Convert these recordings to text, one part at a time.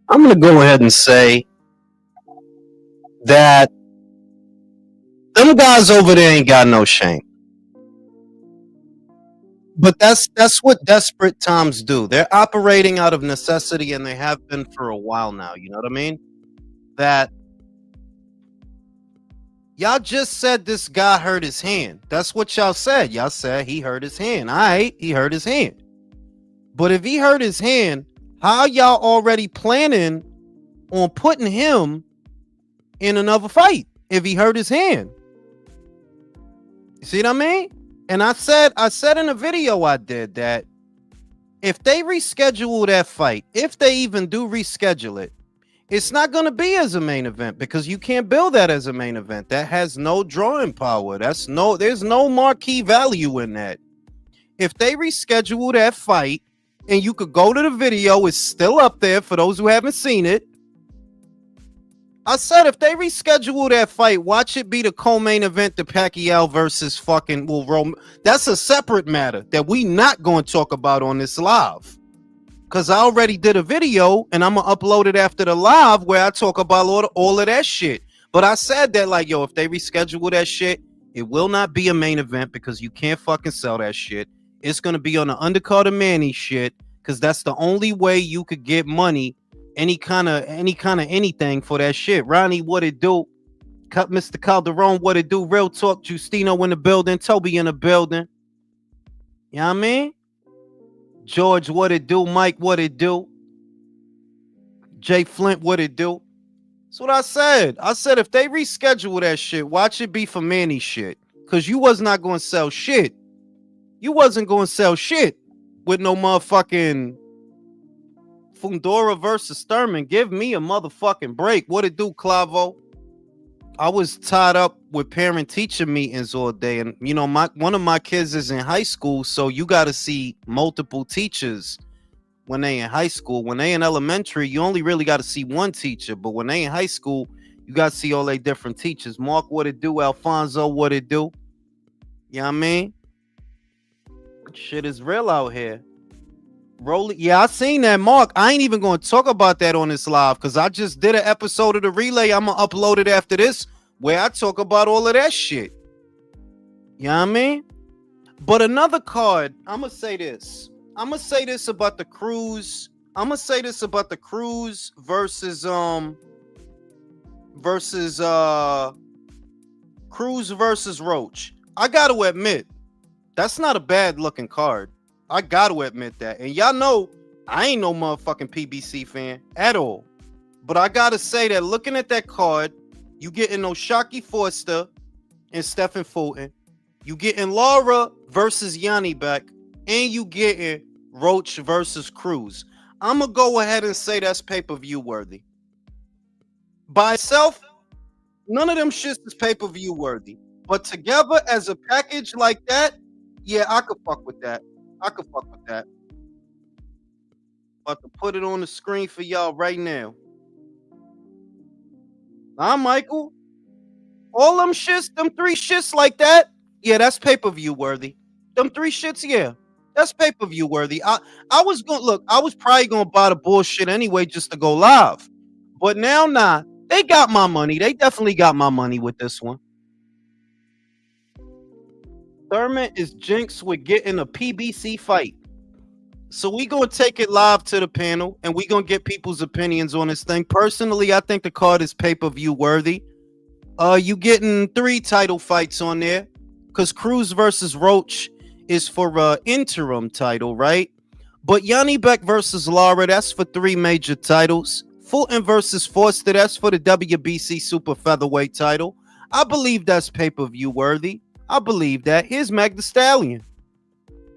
I'm gonna go ahead and say that them guys over there ain't got no shame. But that's what desperate times do. They're operating out of necessity, and they have been for a while now. You know what I mean? That y'all just said this guy hurt his hand. That's what y'all said. Y'all said he hurt his hand. All right, he hurt his hand. But if he hurt his hand, how y'all already planning on putting him in another fight if he hurt his hand? You see what I mean? And I said in a video I did that if they reschedule that fight, if they even do reschedule it, it's not going to be as a main event because you can't build that as a main event. That has no drawing power. There's no marquee value in that. If they reschedule that fight and you could go to the video, it's still up there for those who haven't seen it. I said if they reschedule that fight, watch it be the co-main event, the Pacquiao versus fucking That's a separate matter that we not going to talk about on this live. Because I already did a video and I'm going to upload it after the live where I talk about all of that shit. But I said that like, yo, if they reschedule that shit, it will not be a main event because you can't fucking sell that shit. It's going to be on the undercard of Manny shit because that's the only way you could get money, any kind of anything for that shit. Ronnie, what it do? Cut Mr. Calderon, what it do? Real talk, Justino in the building, Toby in the building. You know what I mean? George, what it do? Mike, what it do? Jay Flint, what it do? That's what I said. I said if they reschedule that shit, watch it be for Manny shit. Cause you was not gonna sell shit. You wasn't gonna sell shit with no motherfucking Fundora versus Thurman. Give me a motherfucking break. What it do, Clavo? I was tied up with parent-teacher meetings all day, and you know, one of my kids is in high school, so you got to see multiple teachers when they in high school. When they in elementary, you only really got to see one teacher, but when they in high school, you got to see all they different teachers. Mark, what it do? Alfonso, what it do? You know what I mean? Shit is real out here. Rolling, yeah, I seen that, Mark. I ain't even going to talk about that on this live because I just did an episode of the relay. I'm gonna upload it after this where I talk about all of that shit. You know what I mean? But another card, I'm gonna say this. I'm gonna say this about the Cruz. I'm gonna say this about the Cruz versus Cruz versus Roach. I gotta admit, that's not a bad looking card. I gotta admit that. And y'all know I ain't no motherfucking PBC fan at all. But I gotta say that looking at that card, you getting Oshaki Forster and Stephen Fulton. You getting Laura versus Yanni back. And you getting Roach versus Cruz. I'm gonna go ahead and say that's pay-per-view worthy. By itself, none of them shits is pay-per-view worthy. But together as a package like that, yeah, I could fuck with that. I could fuck with that. About to put it on the screen for y'all right now. Michael. All them shits, them three shits like that, yeah, that's pay-per-view worthy. Them three shits, yeah, that's pay-per-view worthy. I was gonna look, I was probably gonna buy the bullshit anyway just to go live. But now nah, they got my money. They definitely got my money with this one. Thurman is jinxed with getting a PBC fight. So we gonna take it live to the panel and we gonna get people's opinions on this thing. Personally, I think the card is pay-per-view worthy. You getting 3 title fights on there because Cruz versus Roach is for interim title, right? But Yanni Beck versus Lara, that's for 3 major titles. Fulton versus Forster, that's for the WBC Super Featherweight title. I believe that's pay-per-view worthy. I believe that. Here's Meg the Stallion.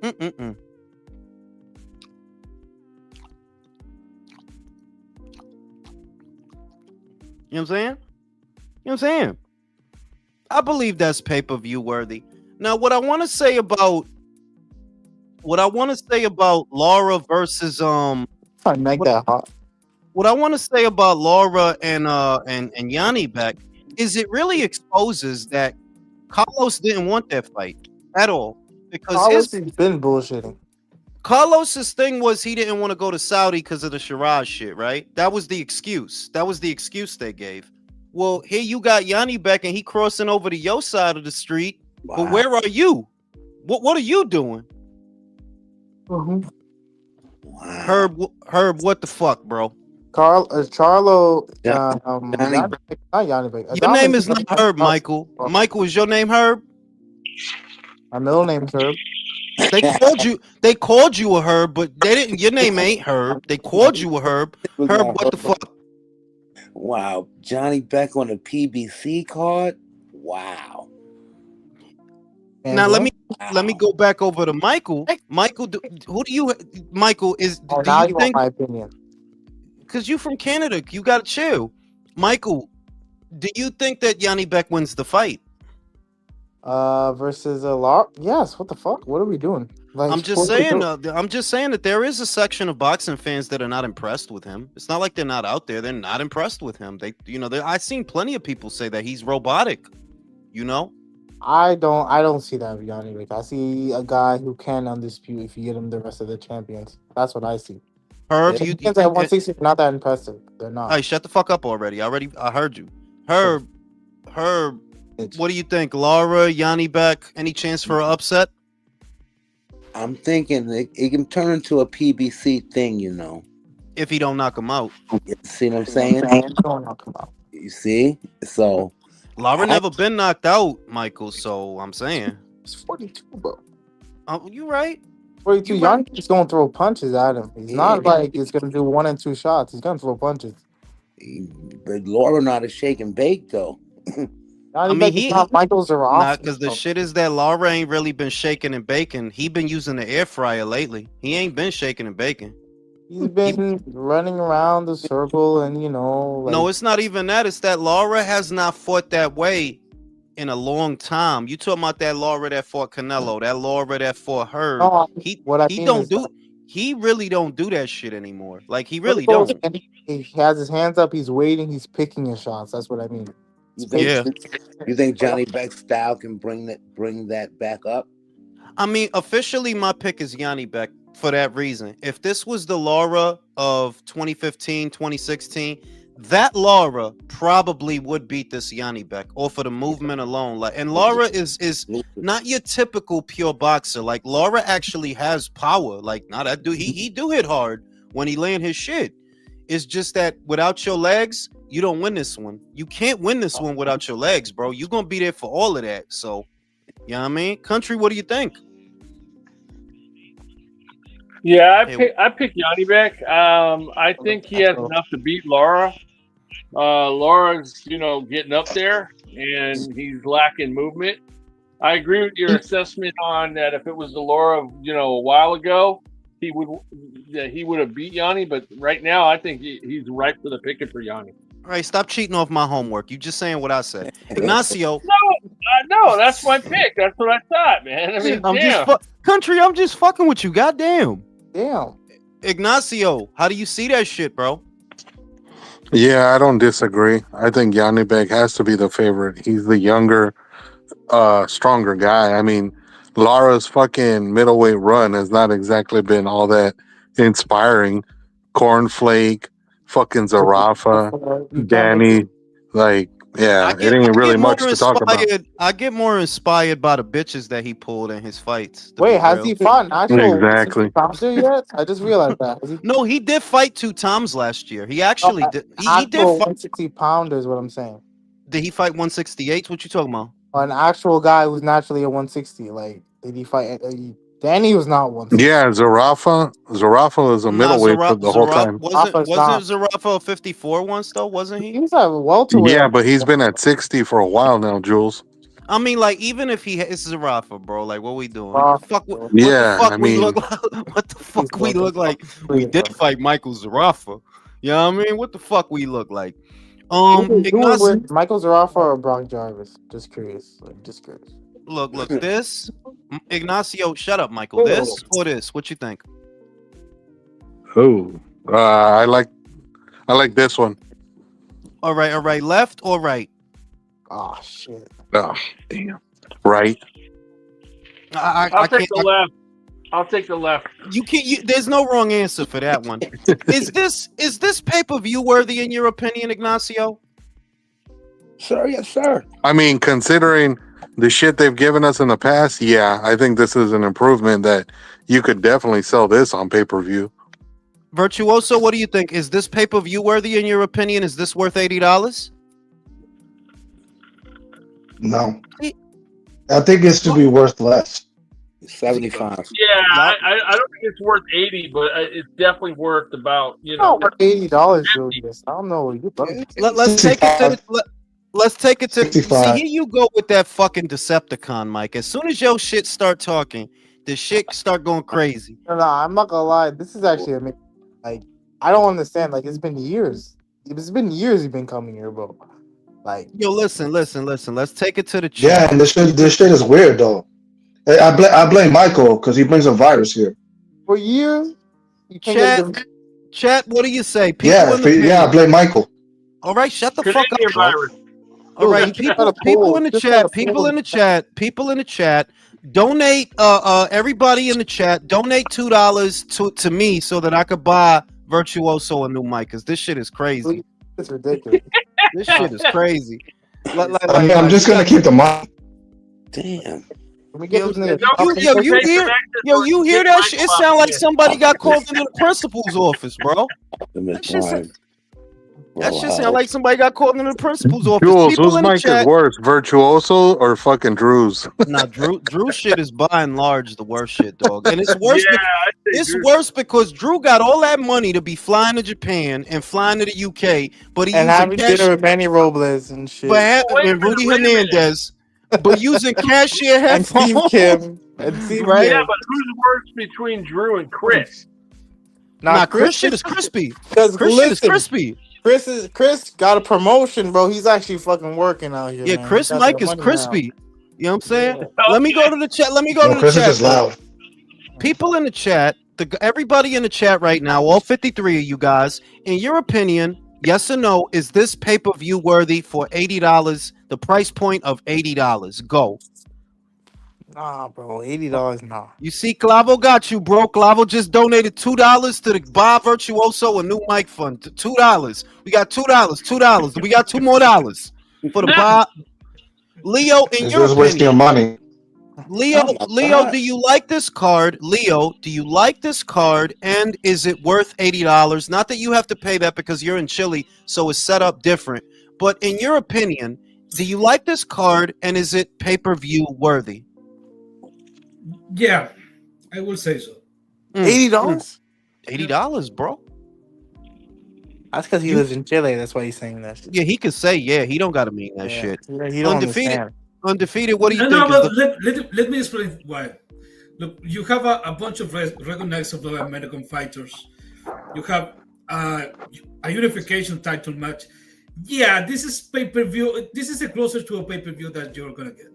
You know what I'm saying? You know what I'm saying? I believe that's pay-per-view worthy. Now, what I want to say about Laura versus I make that hot. what I want to say about Laura and Yanni Beck is it really exposes that Carlos didn't want that fight at all because Carlos has been bullshitting. Carlos's thing was he didn't want to go to Saudi because of the Shiraz shit, right? That was the excuse. That was the excuse they gave. Well, here you got Yanni back and he crossing over to your side of the street. But Wow. where are you? What are you doing? Mhm. Wow. Herb, what the fuck, bro? Charlo, Yeah. Johnny, Yanni, not Yanni, Your name is not Herb, Michael. My Michael, is your name Herb? middle name's Herb. They called you a Herb, but they didn't. Your name ain't Herb. They called you a Herb. was Herb, not what the Herb. fuck? Wow. Johnny Beck on a PBC card. Wow. And Now let me Wow. go back over to Michael. Michael, who do you? Michael is. Oh, Do now you you want think? my opinion. Because you from Canada, you gotta chill. Michael, do you think that Yanni Beck wins the fight? Versus a lot. Yes. What the fuck? What are we doing? Like, I'm just what are we saying. doing? I'm just saying that there is a section of boxing fans that are not impressed with him. It's not like they're not out there. They're not impressed with him. I've seen plenty of people say that he's robotic. You know, I don't see that with Yanni. Like, I see a guy who can undispute if you get him the rest of the champions. That's what I see. Herb, The you. champions at 160 are not that impressive. They're not. Hey, shut the fuck up already. I heard you. Herb, what do you think? Laura, Yanni Beck, any chance for an upset? I'm thinking it can turn into a PBC thing, If he don't knock him out. You see what I'm saying? Don't knock him out. You see? So Laura never been knocked out, Michael. So I'm saying. He's 42, bro. Oh, you right. 42. You right. Yanni's gonna throw punches at him. He's not like he's gonna do 1 and 2 shots. He's gonna throw punches. but Laura not a shake and bake though. I mean, he's not Michael Zerafa. Nah, because the shit is that Laura ain't really been shaking and baking. He been using the air fryer lately. He ain't been shaking and baking. He's been running around the circle and like, no, it's not even that. It's that Laura has not fought that way in a long time. You talking about that Laura that fought Canelo, that Laura that fought her. No, he really don't do that shit anymore. Like he really don't. He has his hands up, he's waiting, he's picking his shots. That's what I mean. You think Johnny Beck's style can bring that back up? I mean, officially my pick is Yanni Beck for that reason. If this was the Laura of 2015, 2016, that Laura probably would beat this Yanni Beck or for the movement alone. And Laura is not your typical pure boxer. Like Laura actually has power. Like that dude, he do hit hard when he land his shit. It's just that without your legs, you don't win this one. You can't win this one without your legs, bro. You're gonna be there for all of that. So, you know what I mean? Country, what do you think? Yeah, I pick Yanni Beck. I think he has enough to beat Laura. Laura's, getting up there, and he's lacking movement. I agree with your assessment on that. If it was the Laura, a while ago, he would have beat Yanni. But right now, I think he's ripe for the picking for Yanni. All right, stop cheating off my homework. You just saying what I said, Ignacio. No, that's my pick. That's what I thought, man. I mean, Country. I'm just fucking with you. Goddamn. Damn. Ignacio, how do you see that shit, bro? Yeah, I don't disagree. I think Yanni Beck has to be the favorite. He's the younger, stronger guy. I mean, Lara's fucking middleweight run has not exactly been all that inspiring. Cornflake, fucking Zerafa, Danny, it ain't really much to talk about. I get more inspired by the bitches that he pulled in his fights. Wait, has he fought an actual Exactly boxer yet? I just realized that. No, he did fight 2 times last year. He actually did. He did fight 160 pounder is what I'm saying. Did he fight 168? What you talking about? An actual guy who's naturally a 160. Like, did he fight? Danny was not 160. Yeah, Zerafa was a middleweight for the whole time. Wasn't Zerafa 54 once though? Wasn't he? He was at welterweight. Yeah, but he's been at 60 for a while now, Jules. I mean, like, even if it's Zerafa, bro, like, what we doing? What the fuck we look like? We did fight Michael Zerafa. You know what I mean? What the fuck we look like? With Michael Zerafa or Brock Jarvis? Just curious. Look, this Ignacio, shut up, Michael. This or this? What you think? Oh, I like this one. All right. Left or right? Oh shit. Oh, damn. Right. I'll take the left. I'll take the left. You can't. There's no wrong answer for that one. Is this pay-per-view worthy in your opinion, Ignacio? Sir, yes, sir. I mean, considering the shit they've given us in the past, yeah, I think this is an improvement that you could definitely sell this on pay-per-view. Virtuoso, what do you think? Is this pay-per-view worthy in your opinion? Is this worth $80? No. I think it should be worth less. 75. Yeah, I don't think it's worth 80, but it's definitely worth about $80, Julius. I don't know what you're talking about. Let's take it to let's take it to 65. see, here you go with that fucking Decepticon, Mike. As soon as your shit start talking, the shit start going crazy. No, I'm not gonna lie. This is actually amazing. Like, I don't understand. Like, it's been years. It's been years you've been coming here, bro. Like, Yo, listen. Let's take it to the Yeah, chat. and this shit is weird though. I blame Michael because he brings a virus here. for years, you can't get Chat, the chat. What do you say? People Yeah, in the I blame Michael. All right, shut the fuck Canadian up, bro. virus. All right, Just gotta people pull- in the just chat, gotta people pull. in the chat, donate. Everybody in the chat, donate $2 to me so that I could buy Virtuoso a new mic. Cause this shit is crazy. It's ridiculous. This shit is crazy. I'm just gonna keep the mic. Damn. Can we get Yo, this nigga? you hear that shit? It sound like somebody got called into the principal's office, bro. That shit sound like somebody got called into the principal's office. Jules, People whose in the mic is chat. worse, Virtuoso or fucking Drew's? Nah, Drew shit is by and large the worst shit, dog. And it's worse. Yeah, I'd say It's Drew. worse because Drew got all that money to be flying to Japan and flying to the UK, but he And using having cash dinner with Manny Robles and shit. and Rudy Hernandez, but using cashier And Steve headphones. Kim. And Steve Right? Yeah, Kim. but who's worse between Drew and Chris? Nah, Chris shit is crispy. Because Chris shit is listen, crispy. Chris got a promotion, bro. He's actually fucking working out here. Yeah, man. Chris He got Mike the is money crispy. You know what I'm saying? Yeah. Let me go to the chat. Let me go to the Chris is chat. just loud. People in the chat, everybody in the chat right now, all 53 of you guys, in your opinion, yes or no, is this pay-per-view worthy for $80? The price point of $80. Go. Nah, bro. $80, nah. You see, Clavo got you, bro. Clavo just donated $2 to the Bob Virtuoso a new mic fund. $2. We got $2. We got $2 more for the Bob. Leo, in It's your just wasting your opinion, money. Leo, do you like this card? Leo, do you like this card? And is it worth $80? Not that you have to pay that because you're in Chile, so it's set up different. But in your opinion, do you like this card? And is it pay-per-view worthy? Yeah, I will say so. $80? $80, bro. That's because he lives in Chile. That's why he's saying that shit. Yeah, he could say, yeah, he don't gotta mean that Yeah. shit. Yeah, he don't Undefeated. understand. Undefeated, what do you No, think? but let me explain why. Look, you have a bunch of recognizable American fighters. You have a unification title match. Yeah, this is pay-per-view. This is the closest to a pay-per-view that you're gonna get.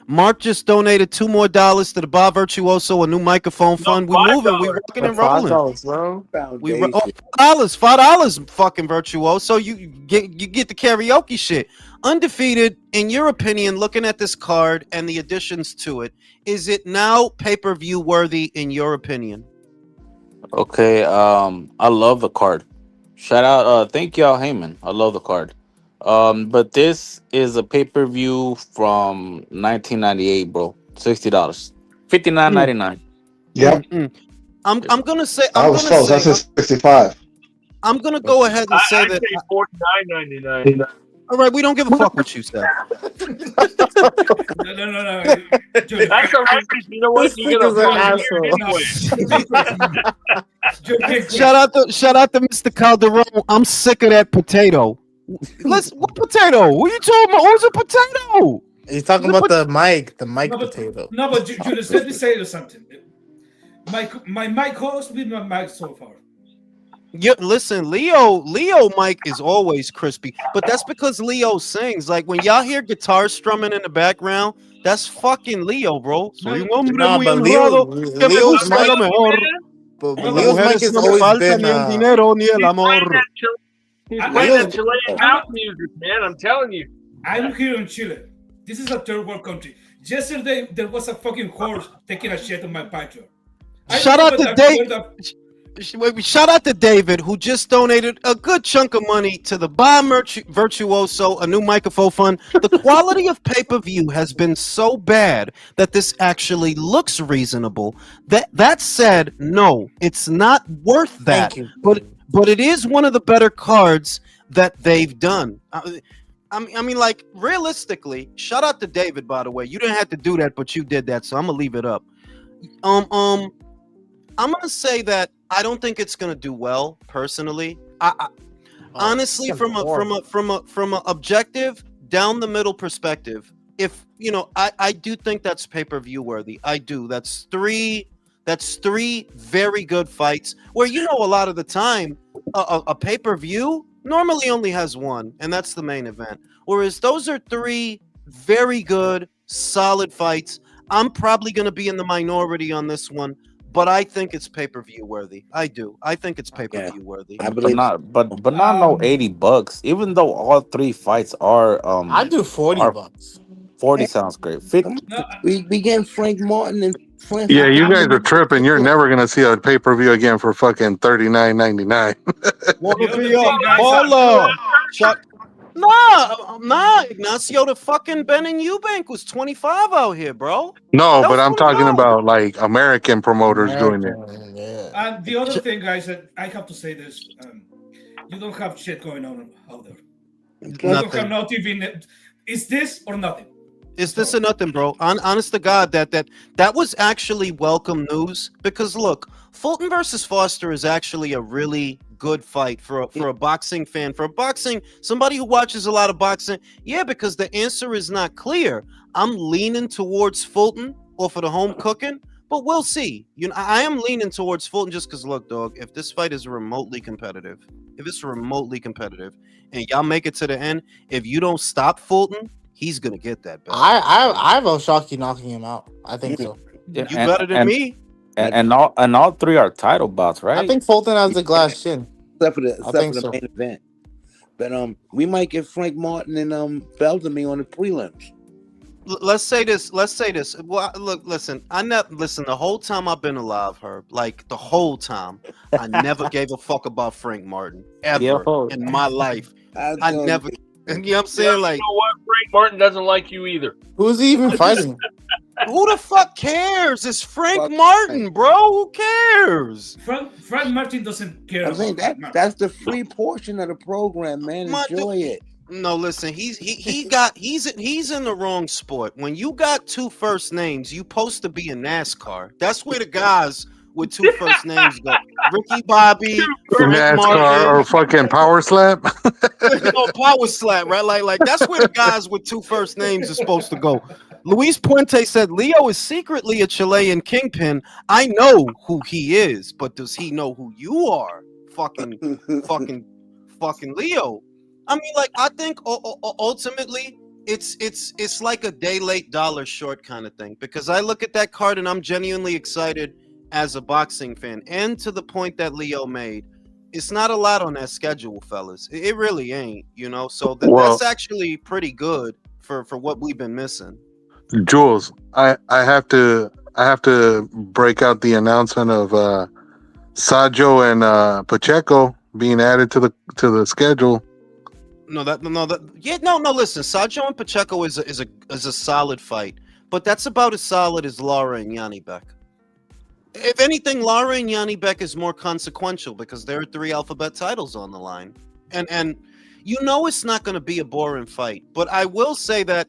Mark just donated $2 more to the Bob Virtuoso, a new microphone fund. We moving, we rocking and rolling. $5, bro. $5, fucking Virtuoso. You get the karaoke shit. Undefeated, in your opinion, looking at this card and the additions to it, is it now pay-per-view worthy in your opinion? Okay, I love the card. Shout out, thank y'all, Heyman. I love the card. But this is a pay-per-view from 1998, bro. $60, $59.99. Yep. I'm gonna say I was close. That's a 65. I'm gonna go ahead and say I'd that. say $49.99. All right, we don't give a fuck what you say. No. Joe, That's all right. 'Cause you know what? This You get a nigga's an fucking asshole. anyway. Shout out to Mr. Calderon. I'm sick of that potato. What potato? What are you talking about? Who's a potato? He's talking about the mic potato. No, but Julius, let me say you something. My mic host with my mic so far. Yeah, listen, Leo Mike is always crispy, but that's because Leo sings. Like when y'all hear guitar strumming in the background, that's fucking Leo, bro. Soy un hombre No, muy but honrado que me Leo's gusta mic, lo mejor. but Las Leo's mic mujeres has no me always falta been. ni el dinero ni el amor. He's playing that Chilean house music, man. I'm telling you. I'm here in Chile. This is a third world country. Yesterday there was a fucking horse taking a shit on my backyard. I don't Shout know out to Dave. where the Shout out to David, who just donated a good chunk of money to the Virtuoso, a new microphone fund. The quality of pay-per-view has been so bad that this actually looks reasonable. That said, no, it's not worth that. Thank you. But it is one of the better cards that they've done. I mean, like, realistically, shout out to David, by the way. You didn't have to do that, but you did that, so I'm gonna leave it up. I'm gonna say that I don't think it's gonna do well personally. Honestly, from a objective down the middle perspective, if you know, I do think that's pay-per-view worthy. I do. That's three very good fights where, you know, a lot of the time a pay-per-view normally only has one, and that's the main event. Whereas those are three very good, solid fights. I'm probably gonna be in the minority on this one, but I think it's pay-per-view worthy. I do. I think it's pay-per-view worthy. I But believe. not but not no $80. Even though all three fights are I do $40. 40 sounds great. 50. no, We getting Frank Martin and Frank. Yeah, you guys are tripping. You're never gonna see a pay per view again for fucking $39.99. What The would other be thing, up? guys, Hold on. Nah, Ignacio, the fucking Ben and Eubank was 25 out here, bro. No, That but was I'm talking 25. about like American promoters doing it. Yeah. and the other thing, guys, that I have to say this: you don't have shit going on out there. You don't have Nothing. no TV. Is this or nothing? Is this or nothing, bro? Honest to God, that was actually welcome news, because look, Fulton versus Foster is actually a really good fight for a boxing fan, somebody who watches a lot of boxing. Yeah, because the answer is not clear. I'm leaning towards Fulton off of the home cooking, but we'll see. You know, I am leaning towards Fulton just because, look, dog, if this fight is remotely competitive, and y'all make it to the end, if you don't stop Fulton, he's gonna get that belt. I vote Shockey knocking him out. I think so. You better than me. And all three are title bouts, right? I think Fulton has the glass chin. Except for think the so. main event. But we might get Frank Martin and Bellamy on the prelims. Let's say this. Well, look, listen. The whole time I've been alive, Herb, like the whole time, I never gave a fuck about Frank Martin ever in my life. I never. You know what I'm saying? Like, you know what? Frank Martin doesn't like you either. Who's he even fighting? who the fuck cares? It's Frank Martin, bro. Who cares? Frank Martin doesn't care. I think that's the free portion of the program, man. Enjoy it. No, listen. He's in the wrong sport. When you got two first names, you supposed to be in NASCAR. That's where the guys with two first names go. Ricky Bobby, Frank NASCAR Martin. or fucking Power Slap. No, Power Slap, right? Like that's where the guys with two first names are supposed to go. Luis Puente said Leo is secretly a Chilean kingpin. I know who he is, but does he know who you are? Fucking Leo. I mean, like, I think ultimately it's like a day late, dollar short kind of thing, because I look at that card and I'm genuinely excited as a boxing fan. And to the point that Leo made, it's not a lot on that schedule, fellas. It really ain't, you know. So that's actually pretty good for what we've been missing. Jules, I have to break out the announcement of Sajo and Pacheco being added to the schedule. Listen, Sajo and Pacheco is a solid fight, but that's about as solid as Lara and Yanni Beck. If anything, Lara and Yanni Beck is more consequential because there are 3 alphabet titles on the line, and you know it's not going to be a boring fight. But I will say that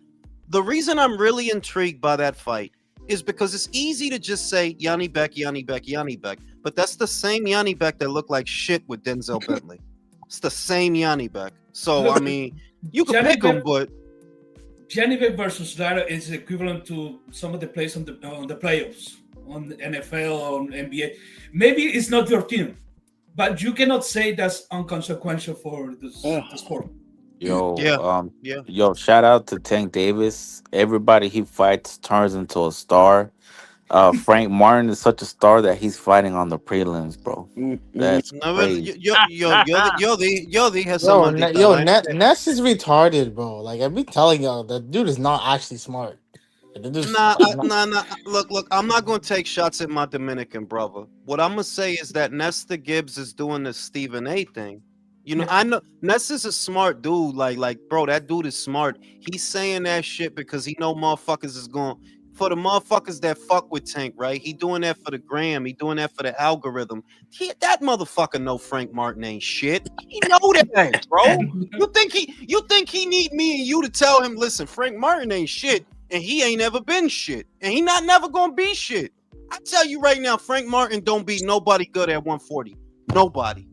the reason I'm really intrigued by that fight is because it's easy to just say Yanni Beck, but that's the same Yanni Beck that looked like shit with Denzel Bentley. It's the same Yanni Beck. So, I mean, you can pick him, but Yanni Beck versus Lara is equivalent to some of the plays on the playoffs, on the NFL, on NBA. Maybe it's not your team, but you cannot say that's unconsequential for the sport. Yo, shout out to Tank Davis. Everybody he fights turns into a star. Frank Martin is such a star that he's fighting on the prelims, bro. That's crazy. Yodi has some. Ness is retarded, bro. Like, I've been telling y'all, that dude is not actually smart. Nah. Look. I'm not gonna take shots at my Dominican brother. What I'm gonna say is that Nesta Gibbs is doing the Stephen A. thing. You know, I know Nesta's a smart dude. Like, bro, that dude is smart. He's saying that shit because he know motherfuckers is going for the motherfuckers that fuck with Tank, right? He doing that for the gram. He doing that for the algorithm. That motherfucker know Frank Martin ain't shit. He know that, bro. You think he need me and you to tell him, listen, Frank Martin ain't shit. And he ain't ever been shit. And he not never gonna be shit. I tell you right now, Frank Martin don't beat nobody good at 140. Nobody.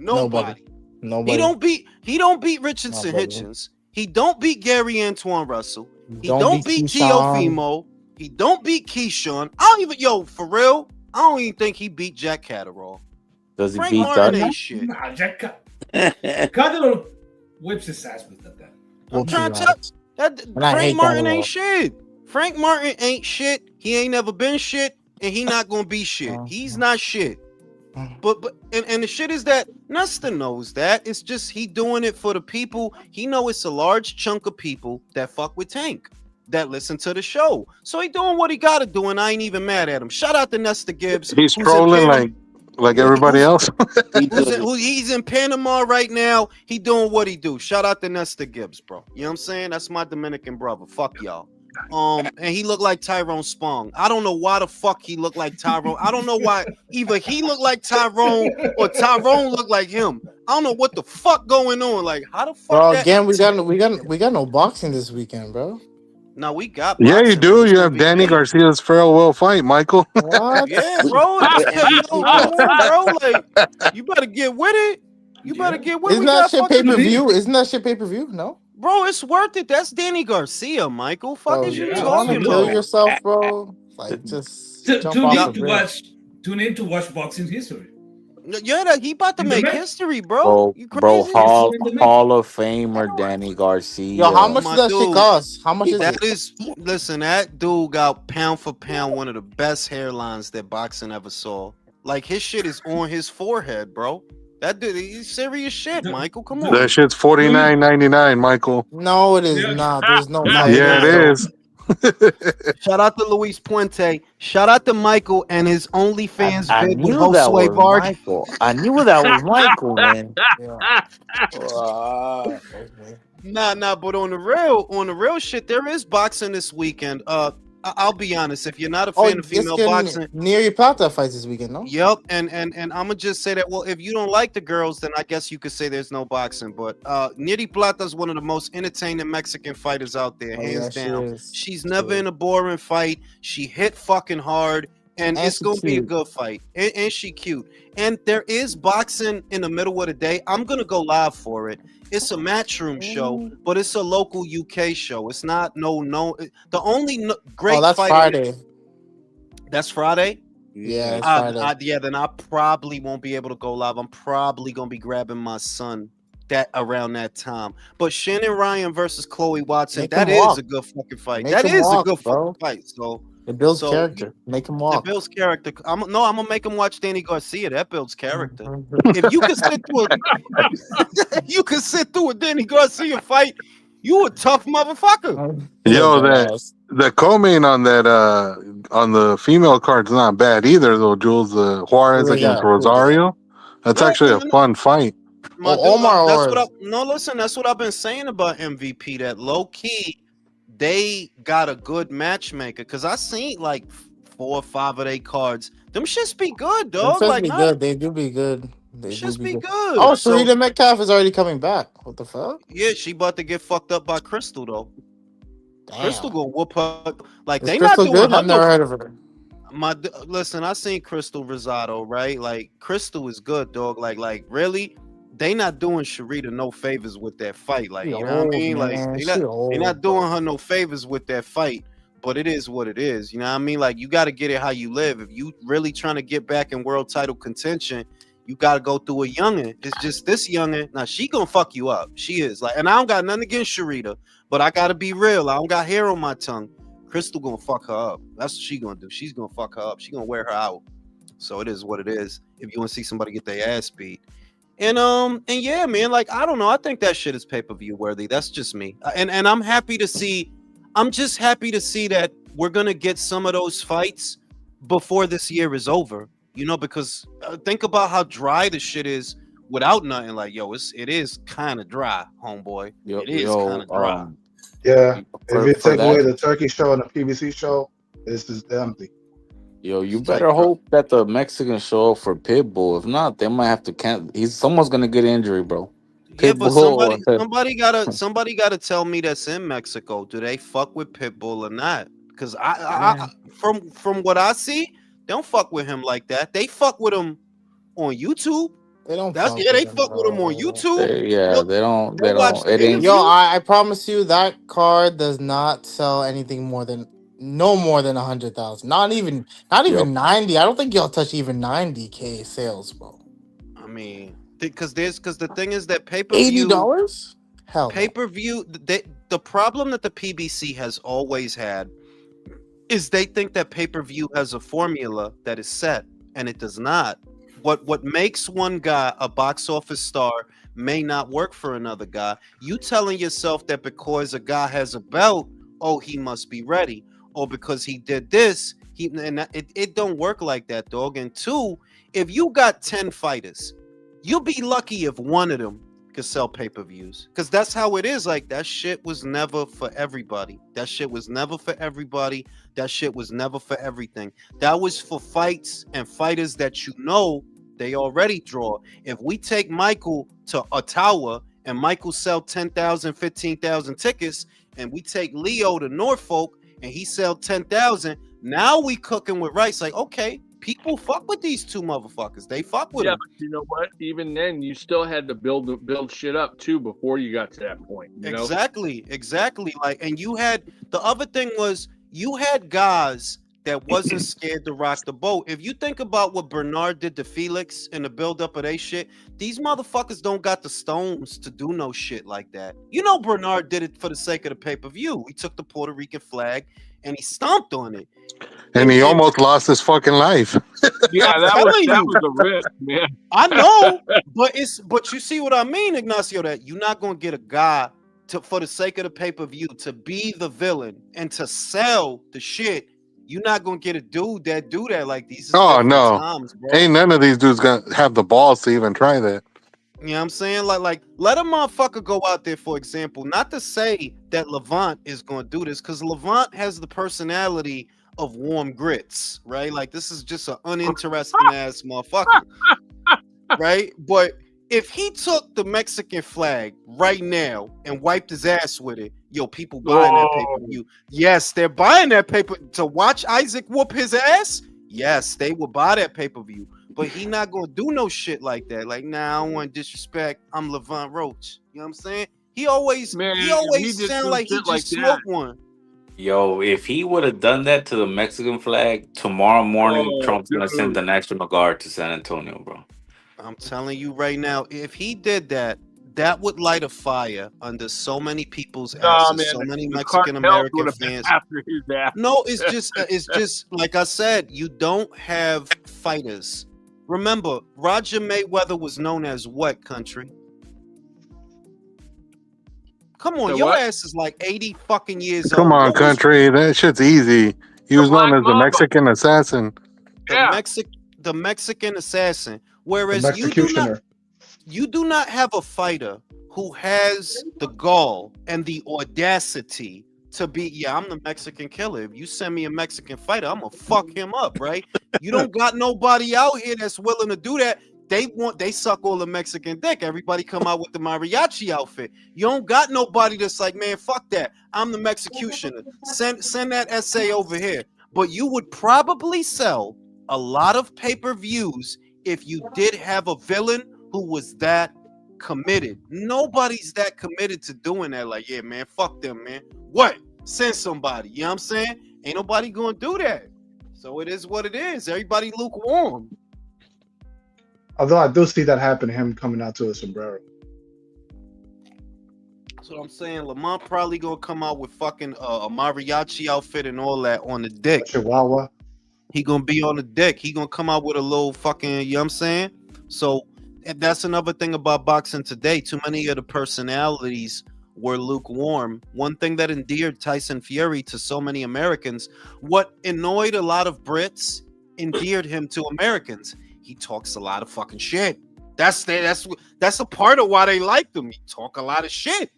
He don't beat Richardson Hitchens. He don't beat Gary Antoine Russell. He don't beat Teofimo. He don't beat Keyshawn. I don't even for real. I don't even think he beat Jack Catterall. Does he Frank beat Martin Dutton? ain't shit. Nah, Jack Catterall whips his ass with that guy. I'm trying to tell that Frank Martin ain't shit. Frank Martin ain't shit. He ain't never been shit, and he not gonna be shit. He's not shit. But the shit is that Nesta knows that. It's just he doing it for the people. He know it's a large chunk of people that fuck with Tank, that listen to the show. So he doing what he gotta do, and I ain't even mad at him. Shout out to Nesta Gibbs. He's trolling like everybody else. He's in Panama right now. He doing what he do. Shout out to Nesta Gibbs, bro. You know what I'm saying? That's my Dominican brother. Fuck y'all. And he looked like Tyrone Spong. I don't know why the fuck he looked like Tyrone. I don't know why either he looked like Tyrone or Tyrone looked like him. I don't know what the fuck going on. Like, how the fuck? Bro, again, we got no boxing this weekend, bro. No, we got. Yeah, you do. You have Danny Garcia's farewell fight, Michael. What? Yeah, bro. Come on, bro. Like, you better get with it. You better get with it. Isn't that shit pay-per-view? Isn't that shit pay-per-view? No. Bro, it's worth it. That's Danny Garcia, Michael. Fuck is you talking about? Kill yourself, bro. Like, just tune in to watch boxing history. Yeah, he about to make history, bro. You crazy? Hall of Famer Danny Garcia. Yo, how much does that shit cost? How much is it? Listen, that dude got pound for pound one of the best hairlines that boxing ever saw. Like, his shit is on his forehead, bro. That dude, he's serious shit, Michael. Come on. That shit's $49.99, Michael. No, it is not. There's no. Yeah, it is. Shout out to Luis Puente. Shout out to Michael and his OnlyFans I vid knew with that Josue was Bard. Michael. I knew that was Michael, man. Nah, but on the real shit, there is boxing this weekend. I'll be honest, if you're not a fan of female boxing, Neri Plata fights this weekend, no? Yep, and I'm gonna just say that. Well, if you don't like the girls, then I guess you could say there's no boxing. But Neri Plata is one of the most entertaining Mexican fighters out there, hands down. She's never in a boring fight. She hit fucking hard, and it's gonna be a good fight. And she cute. And there is boxing in the middle of the day. I'm gonna go live for it. It's a Matchroom show, but it's a local UK show. It's not the only great. Oh, that's Friday. That's Friday. Yeah, it's Friday. Then I probably won't be able to go live. I'm probably gonna be grabbing my son around that time. But Shannon Ryan versus Chloe Watson, that is a good fucking fight. That is a good fucking fight. So it builds character. Make him walk. It builds character. I'm gonna make him watch Danny Garcia. That builds character. If you can sit through a Danny Garcia fight, you a tough motherfucker. Yo, the co-main on that on the female card's not bad either, though. Jules Juarez against Rosario. That's actually a fun fight. That's what I've been saying about MVP. That low key, they got a good matchmaker. Cause I seen like 4 or 5 of their cards. Them shits be good, dog. Them be good. They do be good. They just be good. Oh, Sarita Metcalf is already coming back. What the fuck? Yeah, she about to get fucked up by Crystal though. Damn. Crystal gonna whoop her. Like, is they Crystal not doing good? I've never heard of her. Listen, I seen Crystal Rosado, right? Like, Crystal is good, dog. Like really, they not doing Sharita no favors with that fight. Like, you know what I mean? Like, they not doing her no favors with that fight. But it is what it is. You know what I mean? Like, you got to get it how you live. If you really trying to get back in world title contention, you got to go through a youngin'. It's just this youngin'. Now, she gonna fuck you up. She is. Like, and I don't got nothing against Sharita, but I got to be real. I don't got hair on my tongue. Crystal gonna fuck her up. That's what she gonna do. She's gonna fuck her up. She gonna wear her out. So it is what it is. If you want to see somebody get their ass beat. And yeah, man, like, I don't know. I think that shit is pay-per-view worthy. That's just me. And I'm happy to see I'm just happy to see that we're gonna get some of those fights before this year is over. You know, because think about how dry the shit is without nothing. Like, yo, it is kind of dry, homeboy. Yo, It is kind yo, of dry. Yeah. If you for take away that, the turkey show and the PBC show, it's just empty. yo, you It's like, better hope that the Mexicans show up for Pitbull. If not, they might have to cancel. Someone's gonna get injury, bro. yeah, but Pitbull. somebody gotta tell me that's in Mexico. Do they fuck with Pitbull or not? Because from what I see, they don't fuck with him like that. They fuck with him on YouTube. They don't. That's Fuck yeah, with they him, fuck with him on bro. YouTube. Yeah, They'll, they don't. They they'll watch don't. the It ain't. Yo, interview. I promise you that card does not sell anything more than 100,000. Not even Yep. 90. I don't think y'all touch even 90K sales, bro. I mean, because the thing is that pay-per-view $80? Hell no. pay-per-view the problem that the PBC has always had is they think that pay-per-view has a formula that is set, and it does not. What makes one guy a box office star may not work for another guy. You telling yourself that because a guy has a belt, oh, he must be ready, or because he did this, it don't work like that, dog. And two, if you got 10 fighters, you'll be lucky if one of them could sell pay-per-views, because that's how it is. Like, that shit was never for everybody. That shit was never for everybody. That shit was never for everything. That was for fights and fighters that you know they already draw. If we take Michael to Ottawa and Michael sell 10,000, 15,000 tickets, and we take Leo to Norfolk and he sell 10,000, now we cooking with rice. Like, okay, people fuck with these two motherfuckers. They fuck with them. But you know what? Even then, you still had to build shit up too before you got to that point. You know? Exactly. Like, and you had the other thing was you had guys that wasn't scared to rock the boat. If you think about what Bernard did to Felix in the buildup of they shit, these motherfuckers don't got the stones to do no shit like that. You know, Bernard did it for the sake of the pay-per-view. He took the Puerto Rican flag and he stomped on it. And he almost lost his fucking life. Yeah, that was a risk, man. I know, but you see what I mean, Ignacio, that you're not gonna get a guy for the sake of the pay-per-view to be the villain and to sell the shit. You're not gonna get a dude that do that. Like, these times, bro. Ain't none of these dudes gonna have the balls to even try that. You know what I'm saying? Like let a motherfucker go out there, for example. Not to say that Levant is gonna do this, because Levant has the personality of warm grits, right? Like, this is just an uninteresting ass motherfucker, right? But if he took the Mexican flag right now and wiped his ass with it, yo, people buying that pay-per-view. Yes, they're buying that paper to watch Isaac whoop his ass. Yes, they will buy that pay-per-view. But he not gonna do no shit like that. Like, nah, I don't want disrespect. I'm Levant Roach. You know what I'm saying? He always sound like he just smoked one. Yo, if he would have done that to the Mexican flag tomorrow morning, Trump's gonna send the National Guard to San Antonio, bro. I'm telling you right now, if he did that, that would light a fire under so many people's asses, so many Mexican American fans. No, it's just like I said, you don't have fighters. Remember, Roger Mayweather was known as what country? Come on, your ass is like 80 fucking years old. Come on, country. That shit's easy. He was known as the Mexican assassin. The Mexican assassin. Whereas you do not have a fighter who has the gall and the audacity to be, I'm the Mexican killer. If you send me a Mexican fighter, I'm gonna fuck him up, right? You don't got nobody out here that's willing to do that. They suck all the Mexican dick. Everybody come out with the mariachi outfit. You don't got nobody that's like, man, fuck that. I'm the Mexicutioner. Send that essay over here. But you would probably sell a lot of pay-per-views if you did have a villain who was that committed. Nobody's that committed to doing that. Like, yeah, man, fuck them, man. What? Send somebody. You know what I'm saying? Ain't nobody gonna do that. So it is what it is. Everybody lukewarm. Although I do see that happen to him coming out to a sombrero. That's what I'm saying. Lamont probably gonna come out with fucking a mariachi outfit and all that on the dick. Chihuahua. He gonna be on the dick. He gonna come out with a little fucking, you know what I'm saying? So, and that's another thing about boxing today. Too many of the personalities were lukewarm. One thing that endeared Tyson Fury to so many Americans, what annoyed a lot of Brits, endeared him to Americans. He talks a lot of fucking shit. That's a part of why they liked him. He talk a lot of shit.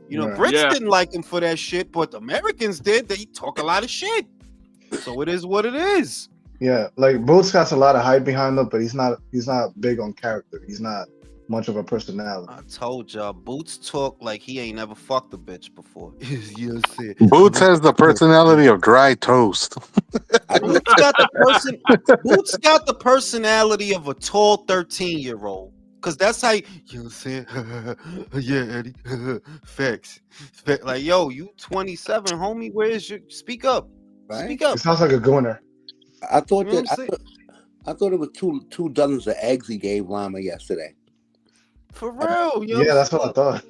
You know, Brits didn't like him for that shit, but Americans did. They talk a lot of shit. So it is what it is. Yeah, like Boots got a lot of hype behind him, but he's not big on character. He's not much of a personality. I told y'all, Boots talk like he ain't never fucked a bitch before. You see, Boots has the personality of dry toast. Boots got the personality of a tall 13-year-old. Cause that's how you know what I'm saying. Yeah, Eddie. Facts. Like, yo, you 27, homie. Where's your speak up? Right? Speak up. It sounds like a gooner. I thought You know that what I'm saying? I thought it was two dozens of eggs he gave Lama yesterday. For real, yo. Yeah, that's what I thought.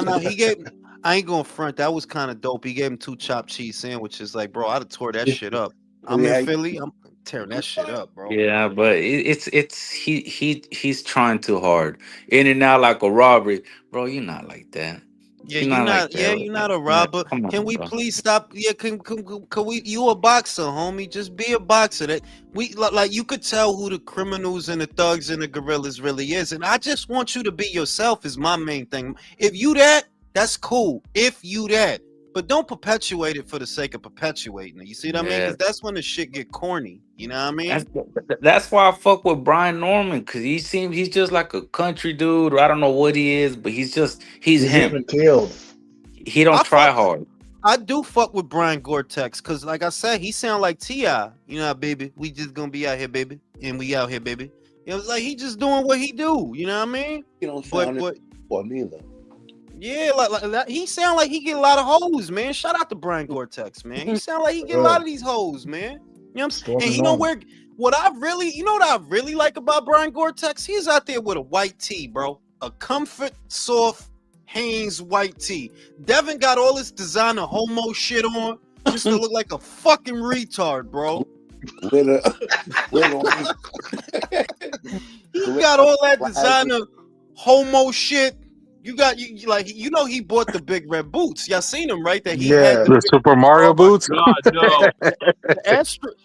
No, he gave. I ain't gonna front. That was kind of dope. He gave him 2 chopped cheese sandwiches. Like, bro, I'd have tore that shit up. I'm in Philly. I'm tearing that shit up, bro. Yeah, but he's trying too hard. In and out like a robbery, bro. You're not like that. Yeah, You're you're not not. like Yeah, that. you're not a Yeah, robber. come on, Can we bro. please stop? Yeah, can we? You a boxer, homie? Just be a boxer. That we like. You could tell who the criminals and the thugs and the gorillas really is, and I just want you to be yourself. Is my main thing. If you that, that's cool. If you that, but don't perpetuate it for the sake of perpetuating it. You see what I mean? Yeah. Because that's when the shit get corny. You know what I mean? That's why I fuck with Brian Norman, because he's just like a country dude, or I don't know what he is, but he's He's him. even killed. He don't try hard. I do fuck with Brian Gore-Tex because, like I said, he sound like T.I. You know, baby, we just gonna be out here, baby, and we out here, baby. It was like he just doing what he do. You know what I mean? You don't sound or neither. Yeah, like he sound like he get a lot of hoes, man. Shout out to Brian Gore-Tex, man. He sound like he get a lot of these hoes, man. You know what I'm saying? And you know where? What I really like about Brian Gore-Tex? He's out there with a white tee, bro, a comfort soft Hanes white tee. Devin got all this designer homo shit on just to look like a fucking retard, bro. He got all that designer homo shit. You got you know he bought the big red boots. Y'all seen him, right? That he had the Super Mario boots. God, no.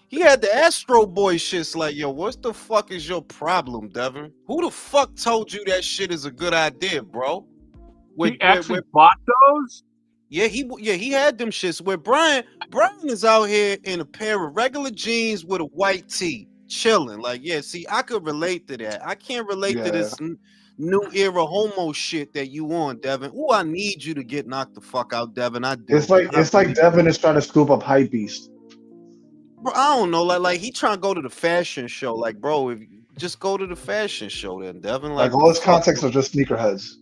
He had the Astro Boy shits. Like, yo, what the fuck is your problem, Devin? Who the fuck told you that shit is a good idea, bro? He actually bought those? Yeah, he had them shits. Where Brian is out here in a pair of regular jeans with a white tee, chilling. Like, yeah, see, I could relate to that. I can't relate to this new era homo shit that you on, Devin. Ooh, I need you to get knocked the fuck out, Devin. I do. It's like Devin is trying to scoop up hype beast. Bro, I don't know, like he trying to go to the fashion show. Like, bro, if you just go to the fashion show, then Devin. Like all his contacts are just sneakerheads.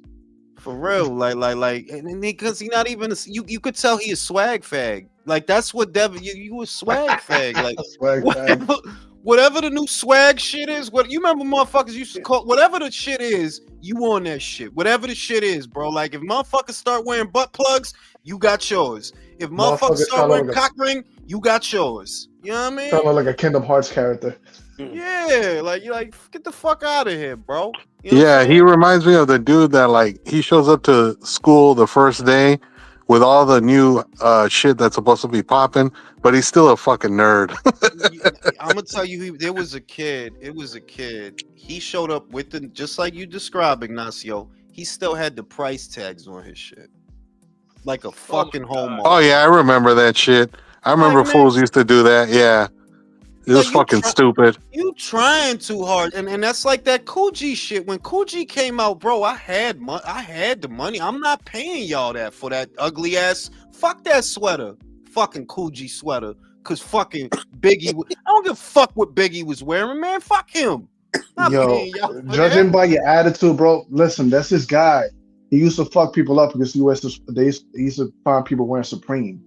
For real, like, and because he not even you could tell he a swag fag. Like that's what Devin, you a swag fag. Like swag fag. Whatever the new swag shit is, what you remember motherfuckers used to call whatever the shit is, you on that shit. Whatever the shit is, bro. Like if motherfuckers start wearing butt plugs, you got yours. If motherfuckers start wearing cock ring, you got yours. You know what I mean? Sound like a Kingdom Hearts character. Yeah, like you like get the fuck out of here, bro. You know he reminds me of the dude that like he shows up to school the first day with all the new shit that's supposed to be popping, but he's still a fucking nerd. I'm gonna tell you, there was a kid. It was a kid. He showed up with the just like you described, Ignacio. He still had the price tags on his shit, like a fucking homo. Oh yeah, I remember that shit. I remember fools used to do that. Yeah. It was fucking stupid. You trying too hard, and that's like that Coogee shit. When Coogee came out, bro, I had the money. I'm not paying y'all that for that ugly ass. Fuck that sweater, fucking Coogee sweater. Cause fucking Biggie, I don't give a fuck what Biggie was wearing, man. Fuck him. Yo, judging by your attitude, bro. Listen, that's this guy. He used to fuck people up because he used to find people wearing Supreme,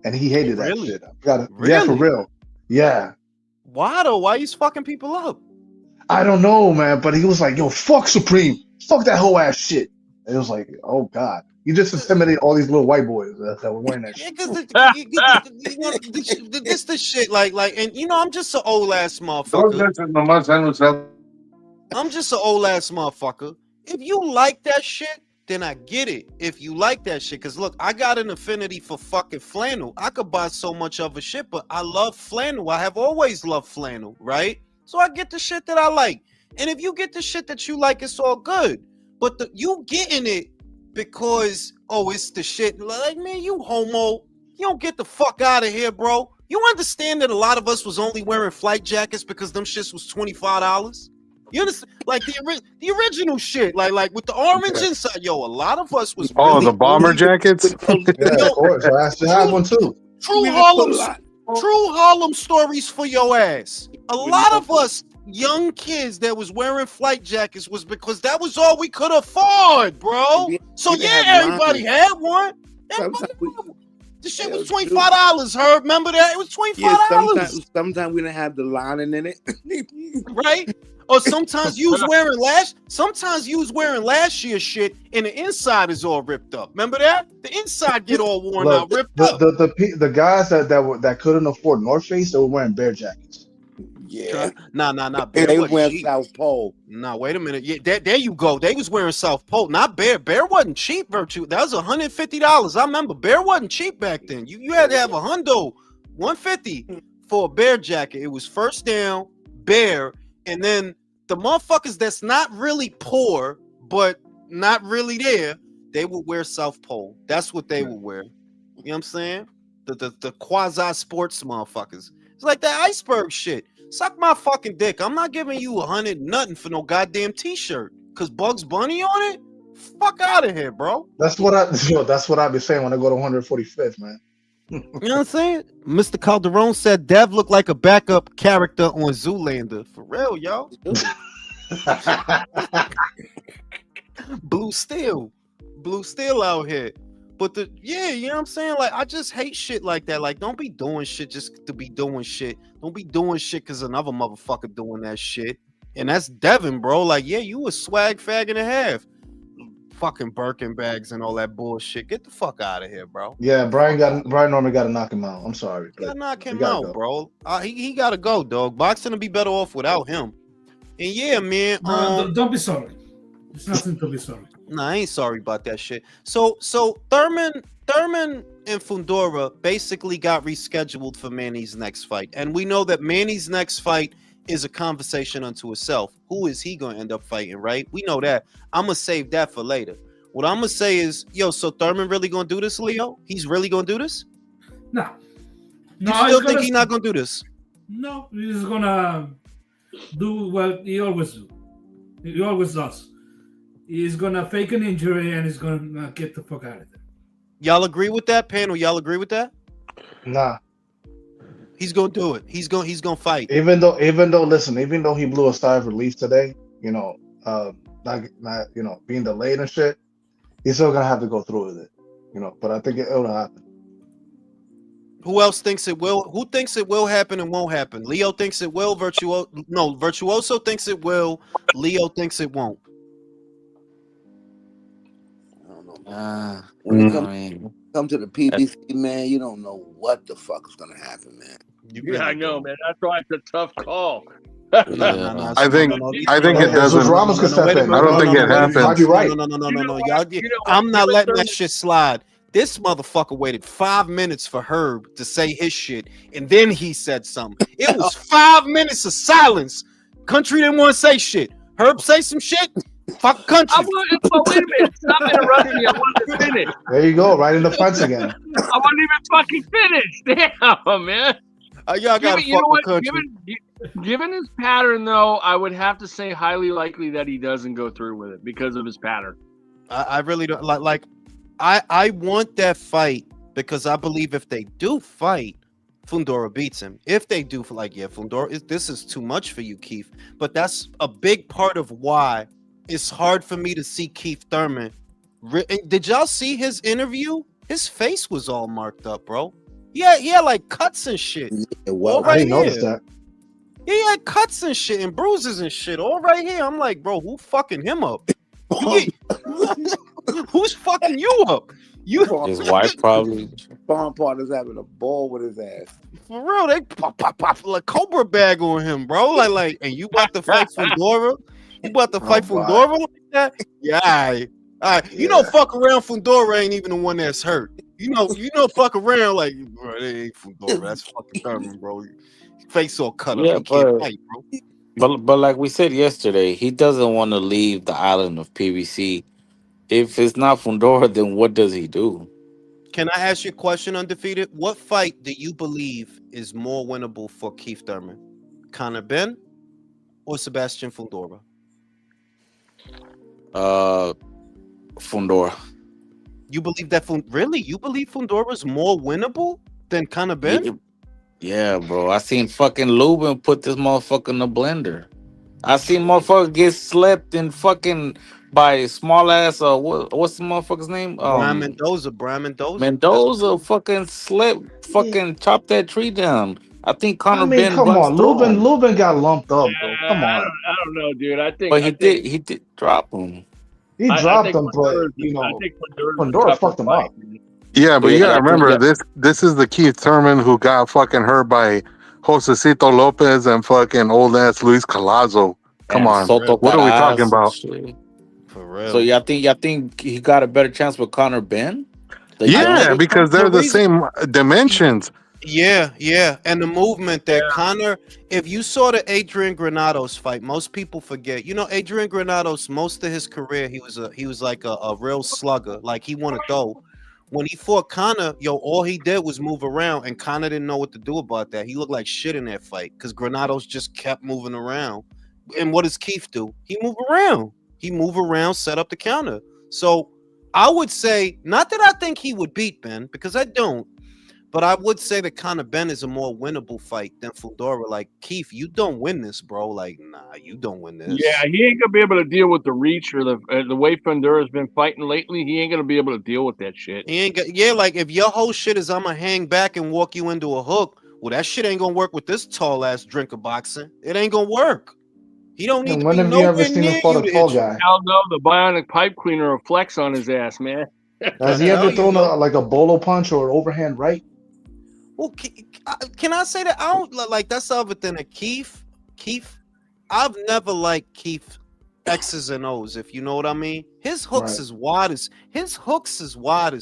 and he hated that shit. Yeah, for real. Yeah. Why though? Why he's fucking people up? I don't know, man. But he was like, "Yo, fuck Supreme, fuck that whole ass shit." And it was like, "Oh God." You just intimidated all these little white boys that were wearing that shit. This the shit, like, and you know, I'm just an old ass motherfucker. I'm just an old ass motherfucker. If you like that shit, then I get it. If you like that shit, because look, I got an affinity for fucking flannel. I could buy so much of a shit, but I love flannel. I have always loved flannel, right? So I get the shit that I like. And if you get the shit that you like, it's all good. But you getting it because, oh, it's the shit. Like, man, you homo. You don't get the fuck out of here, bro. You understand that a lot of us was only wearing flight jackets because them shits was $25? You understand? Like the original shit, like with the orange inside. Yo, a lot of us was really the bomber jackets. Yeah, of course. I still have one too. True Harlem stories for your ass. A lot of us young kids that was wearing flight jackets was because that was all we could afford, bro. So yeah, everybody had one. The shit was $25, Herb. Remember that? It was $25. Yeah, sometimes we didn't have the lining in it. Right? Or sometimes you was wearing last year's shit and the inside is all ripped up. Remember that? The inside get all worn out, ripped up. The guys that couldn't afford North Face, they were wearing bear jackets. Yeah. Nah. Bear they wearing South Pole. Nah, wait a minute. Yeah, there you go. They was wearing South Pole. Not Bear. Bear wasn't cheap, Virtue. That was $150. I remember Bear wasn't cheap back then. You had to have a hundo, $150 for a Bear jacket. It was first down, Bear, and then the motherfuckers that's not really poor, but not really there, they would wear South Pole. That's what they would wear. You know what I'm saying? The quasi sports motherfuckers. It's like that iceberg shit. Suck my fucking dick. I'm not giving you 100 nothing for no goddamn t-shirt. Cause Bugs Bunny on it? Fuck out of here, bro. That's what I be saying when I go to 145th, man. You know what I'm saying? Mr. Calderon said Dev looked like a backup character on Zoolander. For real, yo. Blue Steel out here. But you know what I'm saying? Like, I just hate shit like that. Like, don't be doing shit just to be doing shit. Don't be doing shit because another motherfucker doing that shit. And that's Devin, bro. Like, yeah, you a swag fag and a half. Fucking Birkin bags and all that bullshit. Get the fuck out of here, bro. Yeah, Brian Norman got to knock him out. I'm sorry. Gotta knock him out, bro. He gotta go, dog. Boxing will be better off without him. And yeah, man. Don't be sorry. It's nothing to be sorry. Nah, I ain't sorry about that shit. So Thurman and Fundora basically got rescheduled for Manny's next fight. And we know that Manny's next fight is a conversation unto itself. Who is he going to end up fighting, right? We know that. I'm going to save that for later. What I'm going to say is, so Thurman really going to do this, Leo? He's really going to do this? No. You still think he's not going to do this? No, he's going to do what he always do. He always does. He's going to fake an injury and he's going to get the fuck out of there. Y'all agree with that, panel? Y'all agree with that? Nah. He's going to do it. He's going to fight. Even though he blew a sigh of relief today, not being delayed and shit, he's still going to have to go through with it. But I think it'll happen. Who else thinks it will? Who thinks it will happen and won't happen? Leo thinks it will. Virtuoso thinks it will. Leo thinks it won't. When it come to the PBC, man, you don't know what the fuck is gonna happen, man. Yeah, I know, man. That's why it's a tough call. I think it doesn't. I don't think it happens. Might be right. No. I'm not letting that shit slide. This motherfucker waited 5 minutes for Herb to say his shit, and then he said something. It was 5 minutes of silence. Country didn't want to say shit. Herb say some shit. Fuck country. Wait a minute. Stop interrupting me. I wanted to finish. There you go. Right in the fence again. I wasn't even fucking finished. Damn, man. Y'all gotta fuck with country. Given his pattern, though, I would have to say highly likely that he doesn't go through with it because of his pattern. I really don't like. I want that fight because I believe if they do fight, Fundora beats him. If they do, Fundora, this is too much for you, Keith. But that's a big part of why it's hard for me to see Keith Thurman. Did y'all see his interview? His face was all marked up, bro. Yeah, he had like cuts and shit. Yeah, well, I didn't notice that. He had cuts and shit and bruises and shit all right here. I'm like, bro, who fucking him up? Who's fucking you up? His wife probably. Farm partner's having a ball with his ass. For real, they pop like Cobra bag on him, bro. Like, and you about to fight Fundora? You about to fight Fundora like that? Yeah, All right, you know, fuck around. Fundora ain't even the one that's hurt. You know, fuck around like, bro, it ain't Fundora. That's fucking Thurman, bro. Face all cut up. Yeah, He can't but fight, bro. but like we said yesterday, he doesn't want to leave the island of PBC. If it's not Fundora, then what does he do? Can I ask you a question, Undefeated? What fight do you believe is more winnable for Keith Thurman? Conor Ben or Sebastian Fundora? Fundora. You believe that really? You believe Fundora is more winnable than Conor Ben? Yeah, bro. I seen fucking Lubin put this motherfucker in the blender. I seen motherfucker get slept in fucking by small ass. What's the motherfucker's name? Brian Mendoza. Mendoza fucking slept, fucking chopped that tree down. I think Conor I mean, Ben come runs on, through him. Lubin got lumped up, bro. Come on. I don't know, dude. I think, But he did drop him. He dropped him, but you know, I think Fundora fucked him up. Yeah, but Yeah, you gotta yeah, remember yeah. this is the Keith Thurman who got fucking hurt by Josecito Lopez and fucking old ass Luis Colazo. Come And on, Soto what are we talking Caraz and about? shit. For real. So y'all think he got a better chance with Conor Ben? Yeah, because they're the reason- same dimensions. Yeah, and the movement that Conor. If you saw the Adrian Granados fight, most people forget. You know, Adrian Granados, most of his career, he was like a real slugger. Like he wanted to throw. When he fought Conor, all he did was move around, and Conor didn't know what to do about that. He looked like shit in that fight because Granados just kept moving around. And what does Keith do? He move around, set up the counter. So I would say, not that I think he would beat Ben, because I don't. But I would say that Conor Ben is a more winnable fight than Fundora. Like, Keith, you don't win this, bro. Like, nah, you don't win this. Yeah, he ain't gonna be able to deal with the reach or the way Fundura's been fighting lately. He ain't gonna be able to deal with that shit. He ain't got, yeah, like if your whole shit is I'ma hang back and walk you into a hook, well, that shit ain't gonna work with this tall ass drinker boxing. It ain't gonna work. He don't need And to when be have you ever nowhere seen near him fought you a to tall hit you. guy? Hell no, the bionic pipe cleaner will flex on his ass, man. Has he ever thrown like a bolo punch or an overhand right? Well, can I say that I don't like that's the other thing that Keith, I've never liked Keith X's and O's, if you know what I mean. His hooks is wide as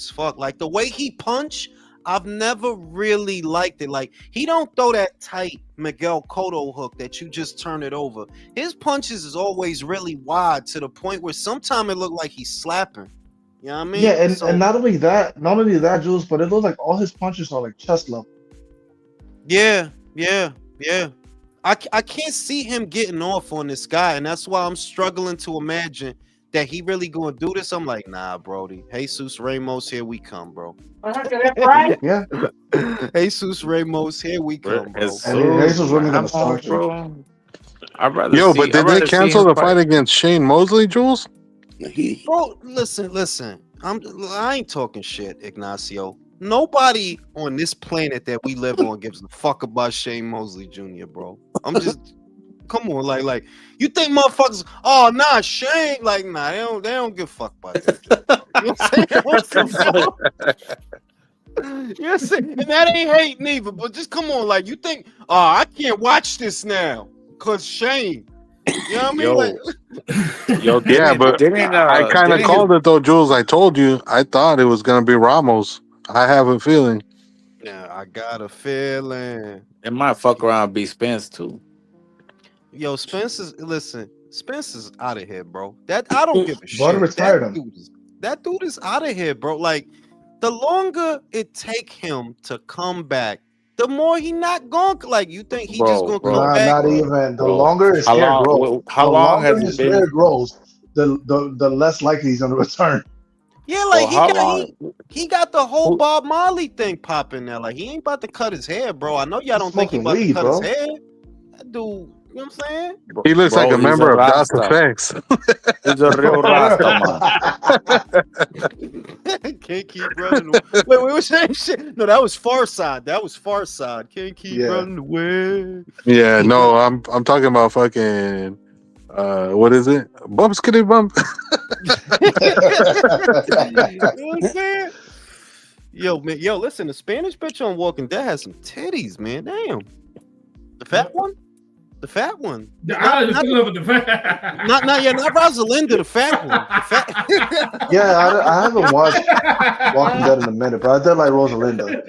fuck. Like the way he punch, I've never really liked it. Like he don't throw that tight Miguel Cotto hook that you just turn it over. His punches is always really wide to the point where sometimes it look like he's slapping. You know what I mean? Yeah, and not only that, Jules, but it looks like all his punches are like chest level. Yeah. I can't see him getting off on this guy, and that's why I'm struggling to imagine that he really gonna do this. I'm like, nah, Brody. Jesus Ramos, here we come, bro. Yeah. Jesus Ramos, here we come, bro. And Jesus really gonna start you. Bro. I'd rather Yo, see, but did they cancel the fight against Shane Mosley, Jules? Bro, listen. I ain't talking shit, Ignacio. Nobody on this planet that we live on gives a fuck about Shane Mosley Jr., bro. I'm just come on, like you think motherfuckers, oh nah, Shane, like nah, they don't give a fuck about that. You know what I'm saying? You know what I'm saying? And that ain't hate neither, but just come on, like you think, oh, I can't watch this now because Shane. You know what I mean? Yeah, but I kind of called it though, Jules. I told you, I thought it was gonna be Ramos. I have a feeling. Yeah, I got a feeling. It might fuck around and be Spence too. Yo, Spence is out of here, bro. That I don't give a shit. Retired him. That dude is out of here, bro. Like the longer it take him to come back, the more he not going. Like you think he just gonna come back? Not even. The longer his hair grows, how long has his it been? hair grows, the less likely he's gonna return. Yeah, like he got the whole Bob Marley thing popping there. Like he ain't about to cut his hair, bro. I know y'all don't think he about to cut his hair. That dude, you know what I'm saying? He looks like a member of Das Effects. He's a real Rasta man. Can't keep running away. Wait, what's that shit? No, that was Far Side. Can't keep running away. Yeah, no, I'm talking about fucking what is it? Bump skitty bump. You know what I'm saying? Yo, listen, the Spanish bitch on Walking Dead has some titties, man. Damn. The fat one? The fat one. You're talking about the Not Rosalinda, the fat one. The fat. Yeah, I haven't watched Walking Dead in a minute, but I did like Rosalinda.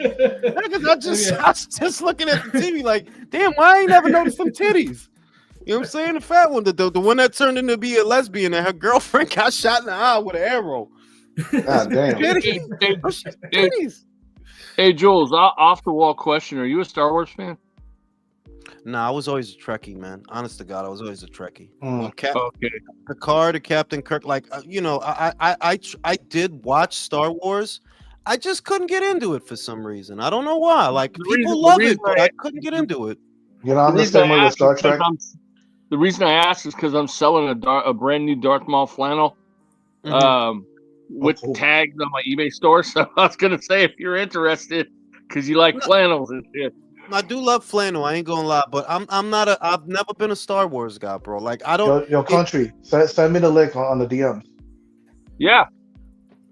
I was just looking at the TV like, damn, why I ain't never noticed them titties? You know what I'm saying? The fat one, the one that turned into be a lesbian, and her girlfriend got shot in the eye with an arrow. God damn. Titties. Hey, Jules, off the wall question: are you a Star Wars fan? Nah, I was always a Trekkie, man. Honest to God, I was always a Trekkie. Okay. Picard or Captain Kirk, like I did watch Star Wars. I just couldn't get into it for some reason. I don't know why. Like people love it, but I couldn't get into it. You know, I'm the same way with Star Trek. The reason I asked is because I'm selling a brand new Darth Maul flannel, with tags on my eBay store. So I was gonna say if you're interested, because you like flannels and shit. I do love flannel. I ain't gonna lie, but I've never been a Star Wars guy, bro. Like I don't. Your country. Send me the link on the DMs. Yeah.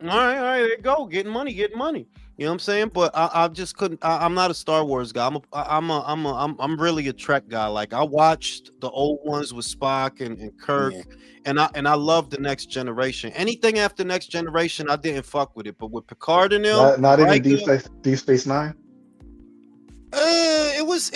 All right, there you go. Getting money. You know what I'm saying? But I just couldn't. I'm not a Star Wars guy. I'm really a Trek guy. Like I watched the old ones with Spock and Kirk, and I love the Next Generation. Anything after Next Generation, I didn't fuck with it. But with Picard and them, not even Deep Space Nine. It was.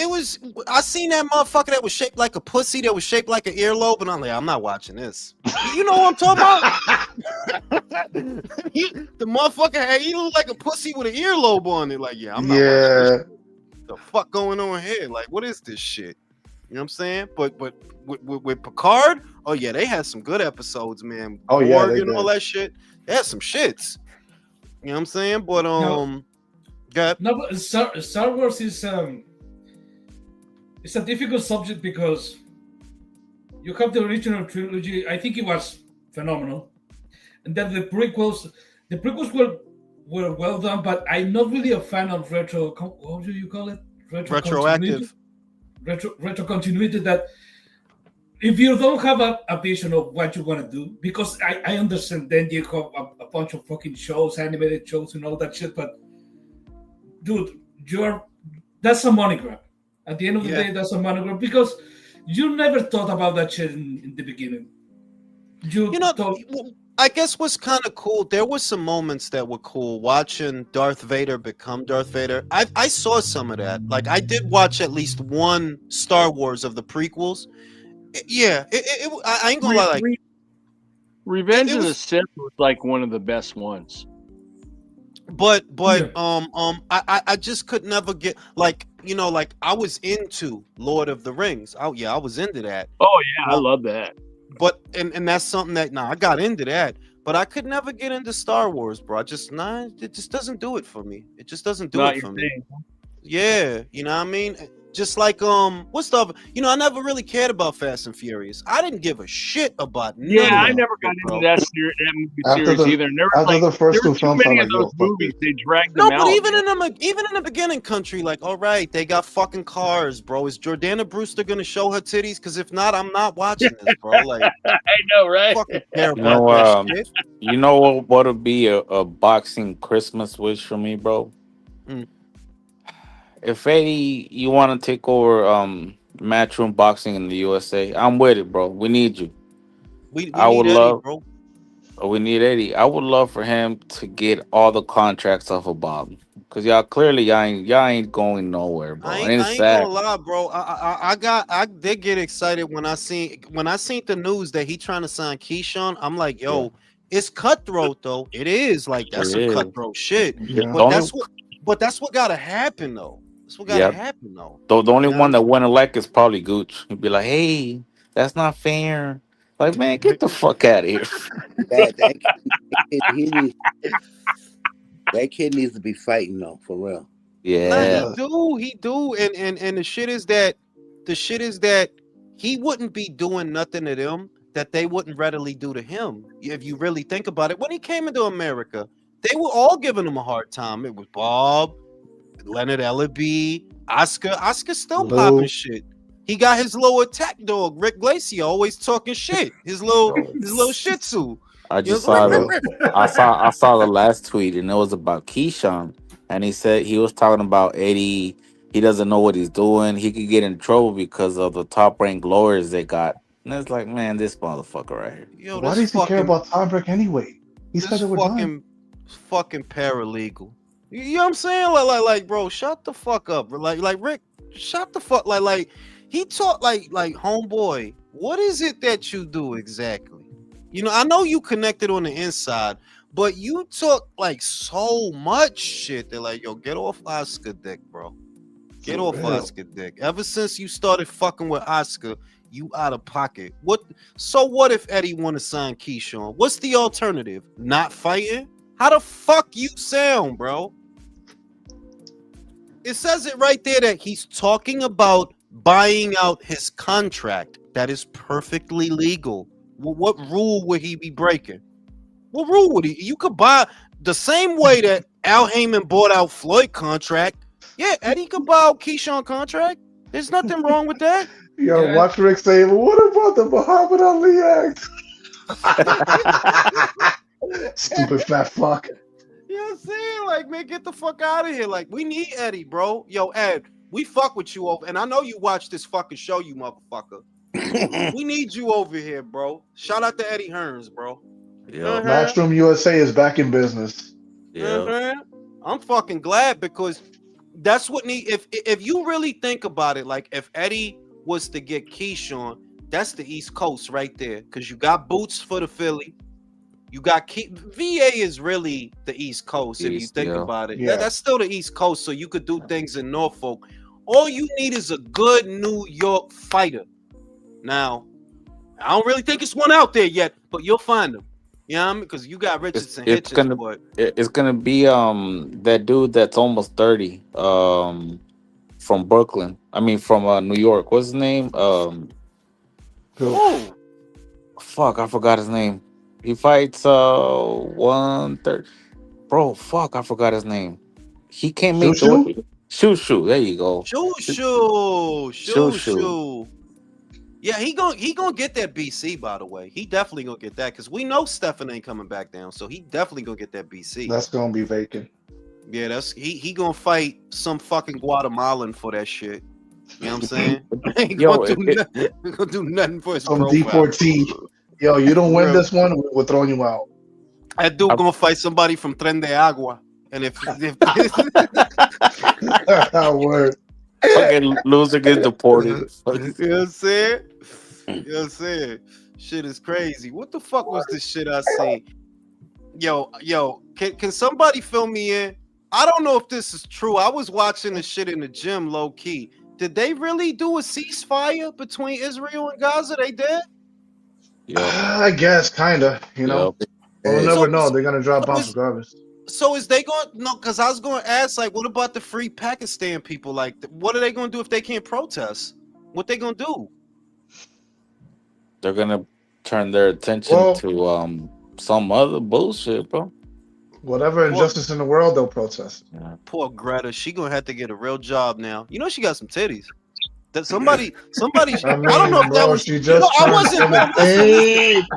I seen that motherfucker that was shaped like a pussy, that was shaped like an earlobe, and I'm like, I'm not watching this. You know what I'm talking about? The motherfucker he looked like a pussy with an earlobe on it. Like, I'm not watching this shit. The fuck going on here? Like, what is this shit? You know what I'm saying? But with Picard, oh yeah, they had some good episodes, man. Oh yeah, they and all that shit. They had some shits. You know what I'm saying? But No, but Star Wars is it's a difficult subject because you have the original trilogy. I think it was phenomenal, and then the prequels were well done. But I'm not really a fan of retro. How do you call it? Retroactive. Retro continuity. That if you don't have a vision of what you want to do, because I understand, then you have a bunch of fucking shows, animated shows, and all that shit, but. Dude, that's a money grab. At the end of the day, that's a money grab because you never thought about that shit in the beginning. I guess what's kind of cool, there were some moments that were cool watching Darth Vader become Darth Vader. I saw some of that. Like I did watch at least one Star Wars of the prequels. I ain't gonna lie. Like, Revenge of the Sith was like one of the best ones. But I just could never get like I was into Lord of the Rings. I was into that. Oh yeah, I love that. But and that's something that I got into that, but I could never get into Star Wars, bro. It just doesn't do it for me. It just doesn't do it for me. Yeah, you know what I mean? Just like what's the other? I never really cared about Fast and Furious. I didn't give a shit about. I never got into that movie series either. After the first two films, many of those movies they dragged them out. No, but even in the beginning, country, like, all right, they got fucking cars, bro. Is Jordana Brewster gonna show her titties? Because if not, I'm not watching this, bro. Like, I know, right? Fucking care about that shit. You know what would be a boxing Christmas wish for me, bro? If Eddie, you want to take over matchroom boxing in the USA, I'm with it, bro. We need you. We need Eddie, bro. We need Eddie. I would love for him to get all the contracts off of Bob, because y'all ain't going nowhere, bro. I ain't gonna lie, bro. I did get excited when I seen the news that he trying to sign Keyshawn. I'm like, yo, it's cutthroat though. It is like that's some cutthroat shit. Yeah. But that's what gotta happen though. That's what gotta happen though. The only one that wouldn't like is probably Gooch. He'd be like, hey, that's not fair. Like, man, get the fuck out of here. That kid needs to be fighting though, for real. Yeah. He do. And the shit is that he wouldn't be doing nothing to them that they wouldn't readily do to him. If you really think about it, when he came into America, they were all giving him a hard time. It was Bob, Leonard Ellaby, Oscar. Oscar still popping shit. He got his little attack dog, Rick Glacier, always talking shit. His little Shih Tzu. I saw the last tweet, and it was about Keyshawn, and he said he was talking about Eddie He doesn't know what he's doing. He could get in trouble because of the top ranked lawyers they got. And it's like, man, this motherfucker right here. Yo, Why does he care about Tiebreak anyway? He said this they were done. fucking paralegal. You know what I'm saying? Like, bro, shut the fuck up. Like Rick, shut the fuck. Like, he taught like homeboy. What is it that you do exactly? You know, I know you connected on the inside, but you took like so much shit. They're like, yo, get off Oscar dick, bro. Get For off real. Oscar dick. Ever since you started fucking with Oscar, you out of pocket. What? So what if Eddie want to sign Keyshawn? What's the alternative? Not fighting? How the fuck you sound, bro? It says it right there that he's talking about buying out his contract. That is perfectly legal. Well, what rule would he be breaking? What rule would he? You could buy the same way that Al Heyman bought out Floyd contract. Yeah, Eddie could buy out Keyshawn contract. There's nothing wrong with that. Yo, watch Rick say, what about the Muhammad Ali Act? Stupid fat fuck. You know what I'm saying? Like, man, get the fuck out of here. Like, we need Eddie, bro. Yo, Ed, we fuck with you over, and I know you watch this fucking show, you motherfucker. We need you over here, bro. Shout out to Eddie Hearns, bro. Yeah. Matchroom USA is back in business. Yeah. I'm fucking glad because that's what need. If you really think about it, like if Eddie was to get Keyshawn, that's the East Coast right there. Because you got Boots for the Philly. You got VA is really the East Coast if you think about it. Yeah. That's still the East Coast, so you could do things in Norfolk. All you need is a good New York fighter. Now, I don't really think it's one out there yet, but you'll find them. You know what I mean? Because you got Richardson Hitchens, but It's gonna be that dude that's almost 30 from Brooklyn. I mean from New York. What's his name? Fuck, I forgot his name. He fights 130. Bro, fuck, I forgot his name. He can't make the Shoo. There you go. Shoo. Yeah, he gonna get that BC, by the way. He definitely gonna get that because we know Stefan ain't coming back down, so he definitely gonna get that BC. That's gonna be vacant. Yeah, that's he gonna fight some fucking Guatemalan for that shit. You know what I'm saying? Ain't gonna do nothing for his some profile. D14. Yo, you don't win this one, we're throwing you out. That dude gonna fight somebody from Tren de Agua, and if Word. Fucking loser gets deported. You know what I'm saying? You know what I'm saying? Shit is crazy. What the fuck was this shit I seen? Yo, can somebody fill me in? I don't know if this is true. I was watching this shit in the gym low key. Did they really do a ceasefire between Israel and Gaza? They did? I guess, kinda. You know, we'll never know. They're gonna drop bombs regardless. So is they going? No, because I was going to ask, like, what about the free Pakistan people? Like, what are they going to do if they can't protest? What they going to do? They're gonna turn their attention to some other bullshit, bro. Whatever injustice in the world, they'll protest. Yeah. Poor Greta, she gonna have to get a real job now. You know she got some titties. That somebody. I don't know if that was. She just I wasn't.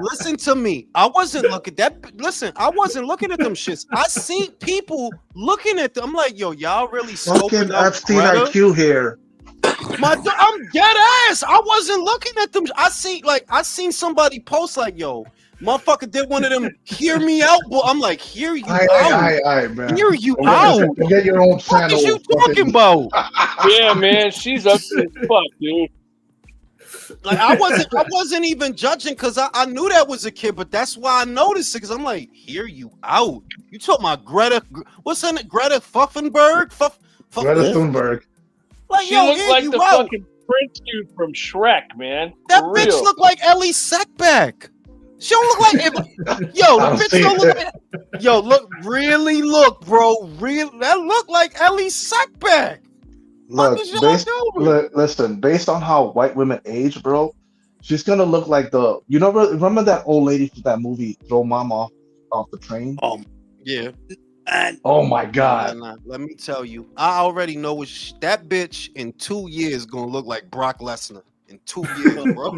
Listen to me. I wasn't looking that. Listen, I wasn't looking at them shits. I seen people looking at them. I'm like, yo, y'all really scoping out Epstein Greta? IQ here. I'm dead ass. I wasn't looking at them. I seen somebody post like, yo, motherfucker did one of them hear me out, but I'm like, hear you out. Man. Hear you out. Get your own channel. What is you talking about? Yeah, man, she's up to fuck, dude. Like I wasn't even judging because I knew that was a kid, but that's why I noticed it because I'm like, hear you out. You talking about Greta? What's her name? Greta Fuffenberg? Greta Thunberg. Like, she looked like the fucking Prince dude from Shrek, man. That bitch looked like Ellie Sackback. She don't look like the bitch don't look like look, bro. That look like Ellie Sackback. Look, listen, based on how white women age, bro, she's gonna look like remember that old lady from that movie, Throw Mom off the train? Oh, yeah. Oh my God. Nah. Let me tell you, I already know that bitch in 2 years gonna look like Brock Lesnar. in 2 years, bro.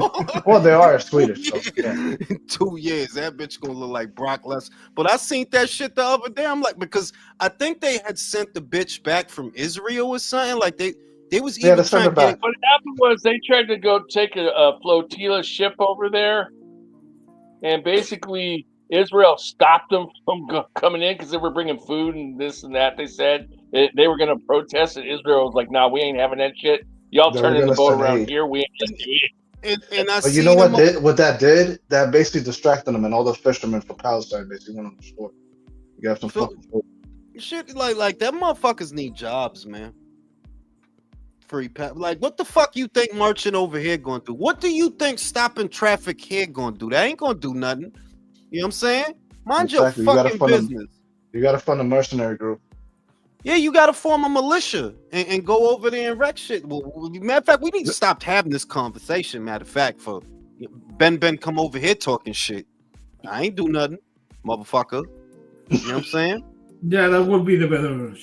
Well, they are Swedish, so yeah. In 2 years, that bitch gonna look like Brock Lesnar. But I seen that shit the other day. I'm like, because I think they had sent the bitch back from Israel or something. Like they was Yeah, even they sent trying her to get back. it. What happened was they tried to go take a flotilla ship over there, and basically Israel stopped them from coming in because they were bringing food and this and that. They said they were going to protest, and Israel was like, "Nah, we ain't having that shit. Y'all They were turning the gonna boat send around aid. here. We ain't gonna do it." And I But you know seen them. what that did? That basically distracted them, and all the fishermen from Palestine basically went on the shore. You got some fucking food. Shit, like that motherfuckers need jobs, man. Free like what the fuck you think marching over here gonna do? What do you think stopping traffic here gonna do? That ain't gonna do nothing. You know what I'm saying? Mind Exactly. your fucking business. You gotta fund a mercenary group. Yeah, you gotta form a militia and go over there and wreck shit. Well, matter of fact, we need to stop having this conversation. Matter of fact, for Ben come over here talking shit. I ain't do nothing, motherfucker. You know what I'm saying? Yeah, that would be the better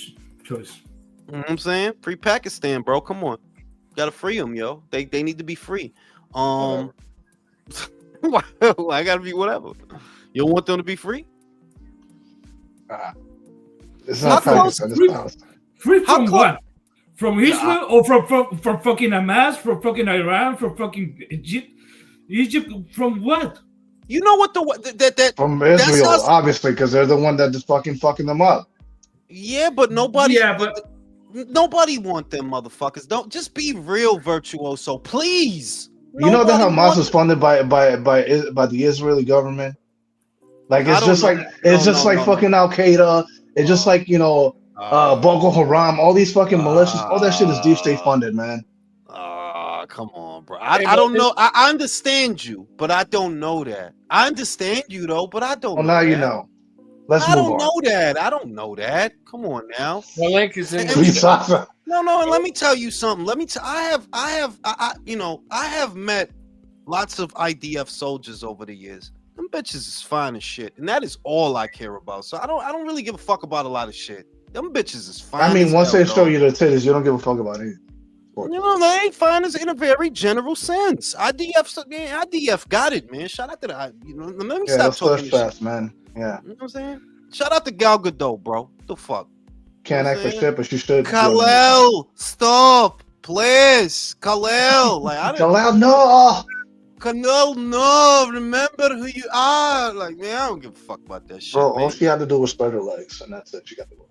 choice. You know what I'm saying? Free Pakistan, bro. Come on. Gotta free them, yo. They need to be free. I gotta be whatever. You don't want them to be free? It's not Pakistan, it's Palestine. Free from what? From Israel or from fucking Hamas, from fucking Iran, from fucking Egypt? Egypt from what? You know what that from Israel, obviously, because they're the one that just fucking them up. Yeah, but nobody. Yeah, but nobody want them motherfuckers. Don't just be real, virtuoso, please. You know that Hamas was funded by the Israeli government. Like it's just like fucking Al Qaeda. It's just like Boko Haram. All these fucking militias. All that shit is deep state funded, man. Come on, bro. I don't know. I understand you, but I don't know that. I understand you though, but I don't. Well, know now that. you know. Let's move on. Know that. I don't know that. Come on now. The link is in the No, and let me tell you something. I have met lots of IDF soldiers over the years. Them bitches is fine as shit, and that is all I care about. So I don't really give a fuck about a lot of shit. Them bitches is fine. I mean, once they show you the titties, you don't give a fuck about it. You know, they ain't fine as in a very general sense. IDF got it, man. Shout out to the, let me stop talking fast, man. Yeah. You know what I'm saying? Shout out to Gal Gadot, bro. The fuck? Can't act for shit, but she should. Khalil, stop, please. Khalil, Khalil, no. Khalil, no. Remember who you are. Like, man, I don't give a fuck about that shit. Bro, man. all she had to do was spread her legs, and that's it. She got to go.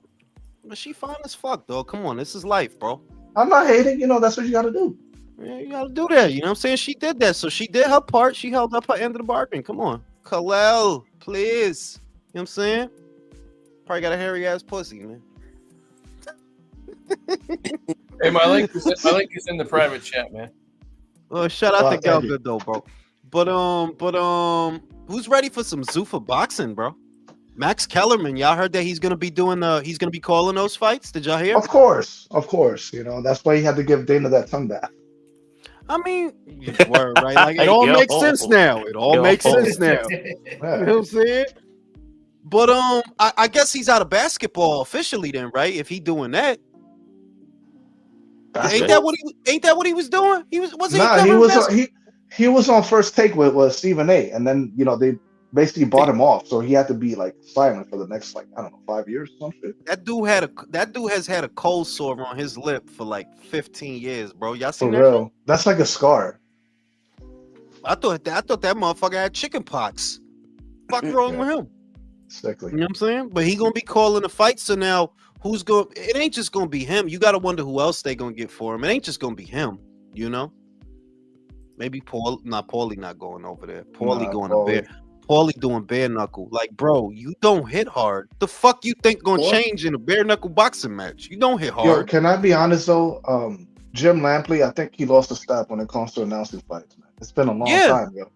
But she fine as fuck, though. Come on, this is life, bro. I'm not hating. That's what you got to do. Yeah, you got to do that. You know what I'm saying? She did that, so she did her part. She held up her end of the bargain. Come on, Khalil, please. You know what I'm saying? Probably got a hairy ass pussy, man. Hey, my link is in the private chat, man. Shout out to Gal Gadot, bro. But who's ready for some Zuffa boxing, bro? Max Kellerman, y'all heard that he's gonna be calling those fights? Did y'all hear? Of course. That's why he had to give Dana that tongue bath. I mean, word, right? Like it all makes sense now. It all makes sense now. You know what I'm saying? But I guess he's out of basketball officially then, right? If he doing that. Ain't that what he was doing? He was on First Take with Stephen A. And then they basically bought him off, so he had to be like silent for the next 5 years or some shit. That dude has had a cold sore on his lip for like 15 years, bro. Y'all seen that? For real? That's like a scar. I thought that motherfucker had chicken pox. Fuck wrong with him? Sickly. You know what I'm saying? But he gonna be calling the fight, so now who's going? It ain't just gonna be him. You gotta wonder who else they gonna get for him. It ain't just gonna be him. You know? Maybe Paulie not going over there. Paulie going to bear. Paulie doing bare knuckle. Like, bro, you don't hit hard. The fuck you think gonna change in a bare knuckle boxing match? You don't hit hard. Yo, can I be honest though? Jim Lampley, I think he lost a step when it comes to announcing fights, man. It's been a long time, yo.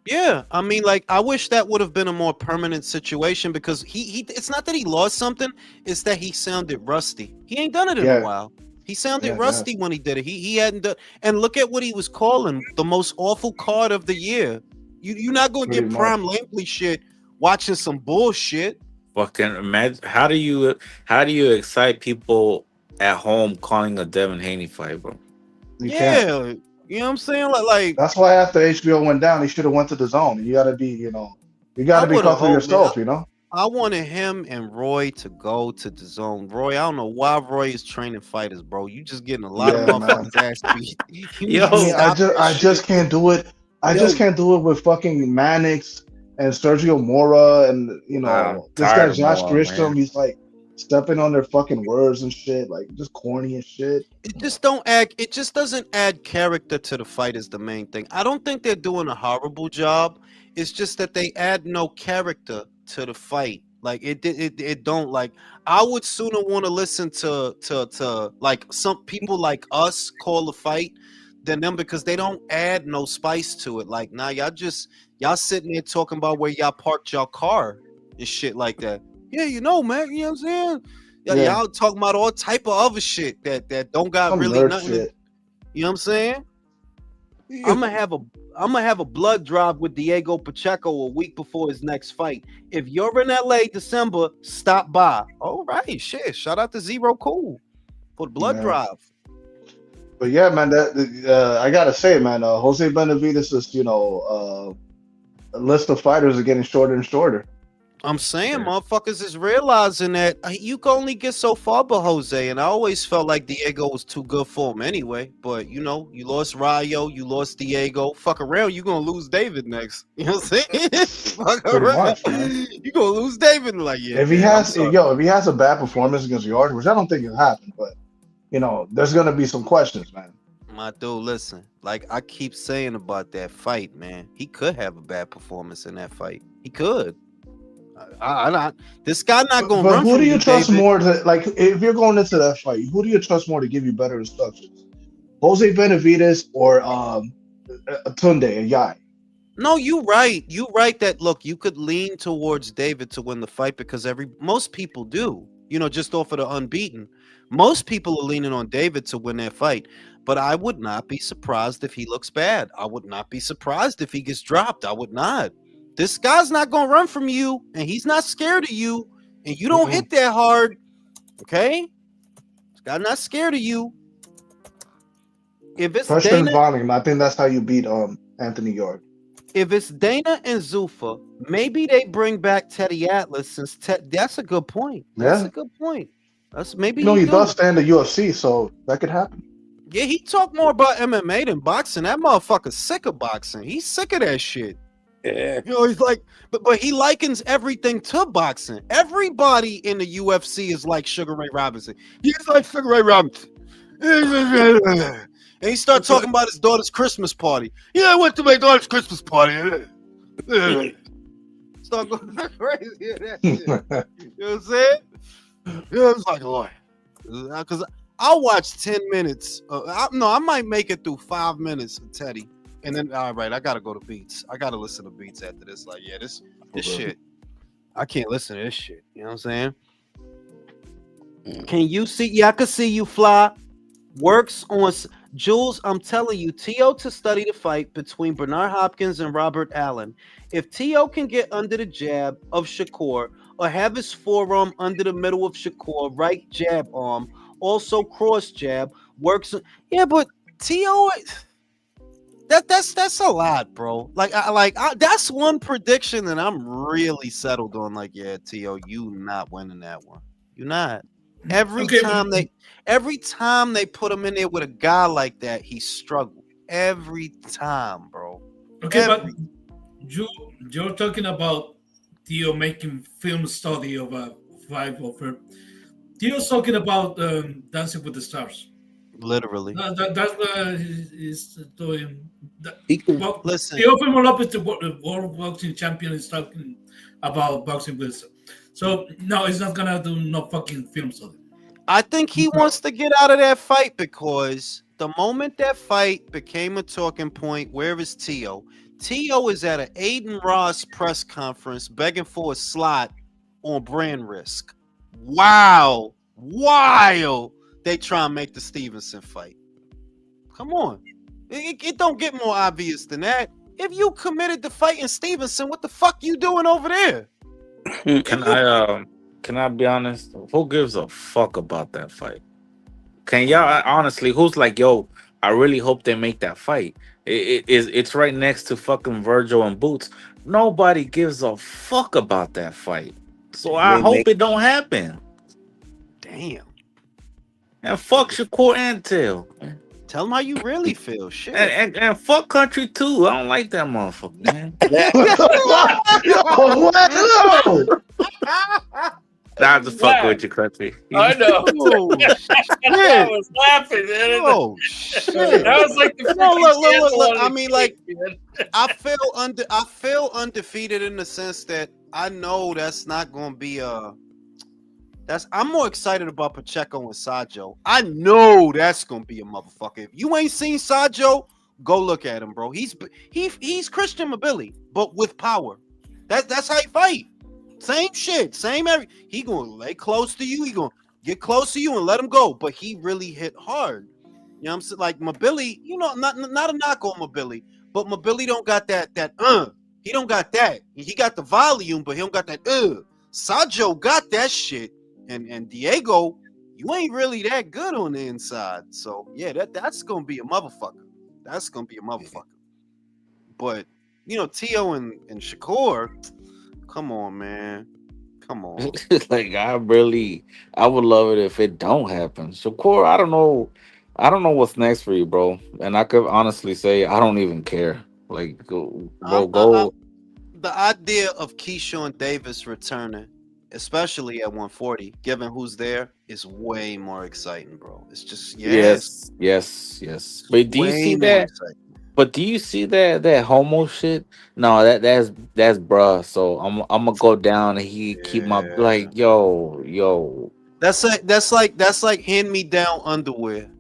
Yeah, I mean, like, I wish that would have been a more permanent situation because he it's not that he lost something, it's that he sounded rusty. He ain't done it in a while. He sounded rusty when he did it. He hadn't done, and look at what he was calling the most awful card of the year. You're not gonna get prime Lampley shit watching some bullshit. Fucking imagine how do you excite people at home calling a Devin Haney fight, bro? You You know what I'm saying? Like That's why after HBO went down, he should have went to the zone. You gotta be, you I gotta be would have comfortable hoped, man. yourself. I wanted him and Roy to go to the zone. Roy, I don't know why Roy is training fighters, bro. You just getting a lot of Yeah, man. motherfuckers ass beat. You need I to mean, Yo, I stop just, that I just shit. can't do it. I just yo, can't do it with fucking Mannix and Sergio Mora and I'm this guy tired of Josh more, Grisham. man. He's like stepping on their fucking words and shit, like just corny and shit. It Come on. just don't add. It just doesn't add character to the fight. Is the main thing. I don't think they're doing a horrible job. It's just that they add no character to the fight. Like it don't like. I would sooner want to listen to like some people like us call the fight than them because they don't add no spice to it. Like now y'all sitting there talking about where y'all parked your car and shit like that. Yeah, man. You know what I'm saying? Yeah, Yeah, y'all talking about all type of other shit that don't got some really nerd nothing to, shit. you know what I'm saying? I'm gonna have a blood drive with Diego Pacheco a week before his next fight. If you're in LA December, stop by. All right, shit. Shout out to Zero Cool for the blood Yeah, drive. but yeah, man. I gotta say, man, Jose Benavidez is, list of fighters are getting shorter and shorter. I'm saying Yeah. motherfuckers is realizing that you can only get so far but Jose, and I always felt like Diego was too good for him anyway. But you lost Rayo, you lost Diego. Fuck around, you gonna lose David next. You know what I'm saying? Fuck Pretty around, much, man. you gonna lose David. Like, yeah, If he man, I'm has, sorry. if he has a bad performance against Yard, which I don't think it'll happen, but there's gonna be some questions, man. My dude, listen, like I keep saying about that fight, man. He could have a bad performance in that fight. He could. This guy not gonna But run who do from you you, trust David. more to, like, if you're going into that fight? Who do you trust more to give you better instructions? Jose Benavidez or Tunde and Yai? No, you right. You right that look, you could lean towards David to win the fight because most people do. Just off of the unbeaten. Most people are leaning on David to win that fight. But I would not be surprised if he looks bad. I would not be surprised if he gets dropped. I would not. This guy's not gonna run from you, and he's not scared of you, and you don't Mm-mm. hit that hard. Okay? This guy's not scared of you. If it's Pressure and Dana volume. I think that's how you beat Anthony Yard. if it's Dana and Zufa, maybe they bring back Teddy Atlas since that's a good point. That's Yeah, a good point. That's maybe he he does do. stay in the UFC, so that could happen. Yeah, he talk more about MMA than boxing. That motherfucker's sick of boxing. He's sick of that shit. Yeah. He's like, but he likens everything to boxing. Everybody in the UFC is like Sugar Ray Robinson. He's like Sugar Ray Robinson. And he started talking about his daughter's Christmas party. Yeah, I went to my daughter's Christmas party. Start going crazy at that shit. You know what I'm saying? Yeah, it's like, Lord. Because I'll watch 10 minutes. I might make it through 5 minutes of Teddy. And then, all right, I got to go to Beats. I got to listen to Beats after this. Like, yeah, this shit. I can't listen to this shit. You know what I'm saying? Can you see? Yeah, I can see you fly. Works on Jules. I'm telling you, T.O. to study the fight between Bernard Hopkins and Robert Allen. If T.O. can get under the jab of Shakur or have his forearm under the middle of Shakur, right jab arm, also cross jab, works. Yeah, but T.O. That's a lot, bro. That's one prediction that I'm really settled on. Like, yeah, T.O., you not winning that one. You not. Every time they put him in there with a guy like that, he struggled. Every time, bro. Okay, but you're talking about Theo making film study of a fight offer. Theo's talking about Dancing with the Stars. Literally. That's what he's doing. Listen. Teofimo Lopez, the world boxing champion, is talking about boxing with. So no, he's not gonna do no fucking film study. I think he wants to get out of that fight because the moment that fight became a talking point, where is T.O.? T.O. is at an Aiden Ross press conference begging for a slot on brand risk. Wow. Wild. They try and make the Stevenson fight. Come on. It don't get more obvious than that. If you committed to fighting Stevenson, what the fuck you doing over there? Can I be honest? Who gives a fuck about that fight? Can y'all honestly? Who's like, yo, I really hope they make that fight. It's right next to fucking Virgil and Boots. Nobody gives a fuck about that fight. So I They hope make it don't happen. Damn. And fuck Shakur and Tail. Tell them how you really feel. Shit. And fuck Country too. I don't like that motherfucker, man. that. What the fuck? Yo, what? No. Nah, I'm just fucking Yeah, with you, Country. I know. Oh, I shit. was laughing, man. Oh shit. That was like the No, freaking look. channel I on mean, the like, cake, man. I feel undefeated in the sense that I know that's not gonna be a I'm more excited about Pacheco and Sajo. I know that's gonna be a motherfucker. If you ain't seen Sajo, go look at him, bro. He's Christian Mabili, but with power. That's how he fight. Same shit, same he gonna lay close to you, he gonna get close to you and let him go. But he really hit hard. You know what I'm saying? Like Mabili, not a knock on Mabili, but Mabili don't got that. He don't got that. He got the volume, but he don't got that. Sajo got that shit. And Diego, you ain't really that good on the inside. So yeah, that's gonna be a motherfucker. That's gonna be a motherfucker. But Tio and Shakur, come on, man. Come on. Like I would love it if it don't happen. Shakur, I don't know what's next for you, bro. And I could honestly say I don't even care. Like go. The idea of Keyshawn Davis returning, especially at 140, given who's there, is way more exciting, bro. It's just Yes. But do you see way more that? exciting. But do you see that homo shit? No, that's bruh. So I'm gonna go down and he keep my Yeah. like yo. That's like hand me down underwear.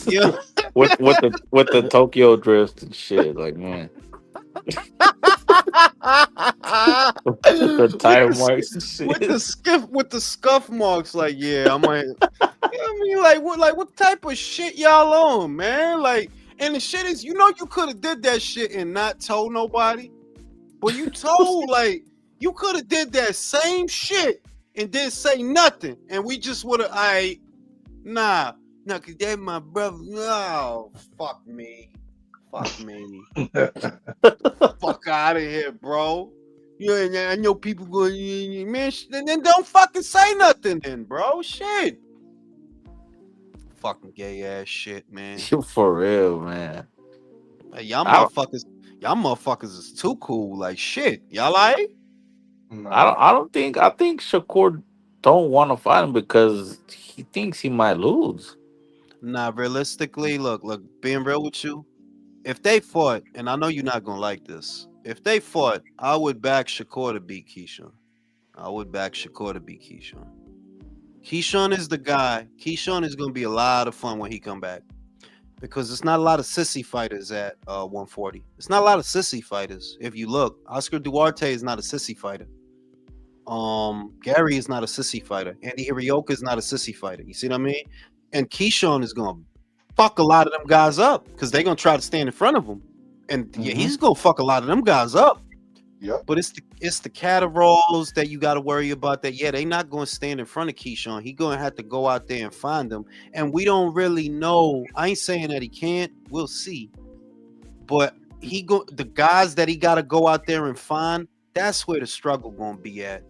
Yeah. with the Tokyo drift and shit. Like man, the tire marks and with the shit. scuff marks, like yeah, I might. I mean, like what type of shit y'all on, man? Like, and the shit is, you could have did that shit and not told nobody, but you told like you could have did that same shit and didn't say nothing, and we just would have, nah, cause that my brother. No, fuck me. Fuck out of here, bro. Yeah, I know people going, man. Then don't fucking say nothing, then, bro. Shit. Fucking gay ass shit, man. You for real, man. Hey, I y'all motherfuckers is too cool. Like shit, y'all like? Nah. I think Shakur don't want to fight him because he thinks he might lose. Nah, realistically, look, being real with you, if they fought, and I know you're not gonna like this, if they fought, I would back Shakur to beat Keyshawn. Keyshawn is the guy. Keyshawn is gonna be a lot of fun when he come back. Because it's not a lot of sissy fighters at 140. It's not a lot of sissy fighters. If you look, Oscar Duarte is not a sissy fighter. Gary is not a sissy fighter. Andy Hirioka is not a sissy fighter. You see what I mean? And Keyshawn is gonna fuck a lot of them guys up because they're gonna try to stand in front of him. And yeah, he's gonna fuck a lot of them guys up. Yep. But it's the Catteralls that you got to worry about. That they not going to stand in front of Keyshawn. He going to have to go out there and find them. And we don't really know. I ain't saying that he can't. We'll see. But the guys that he got to go out there and find. That's where the struggle going to be at.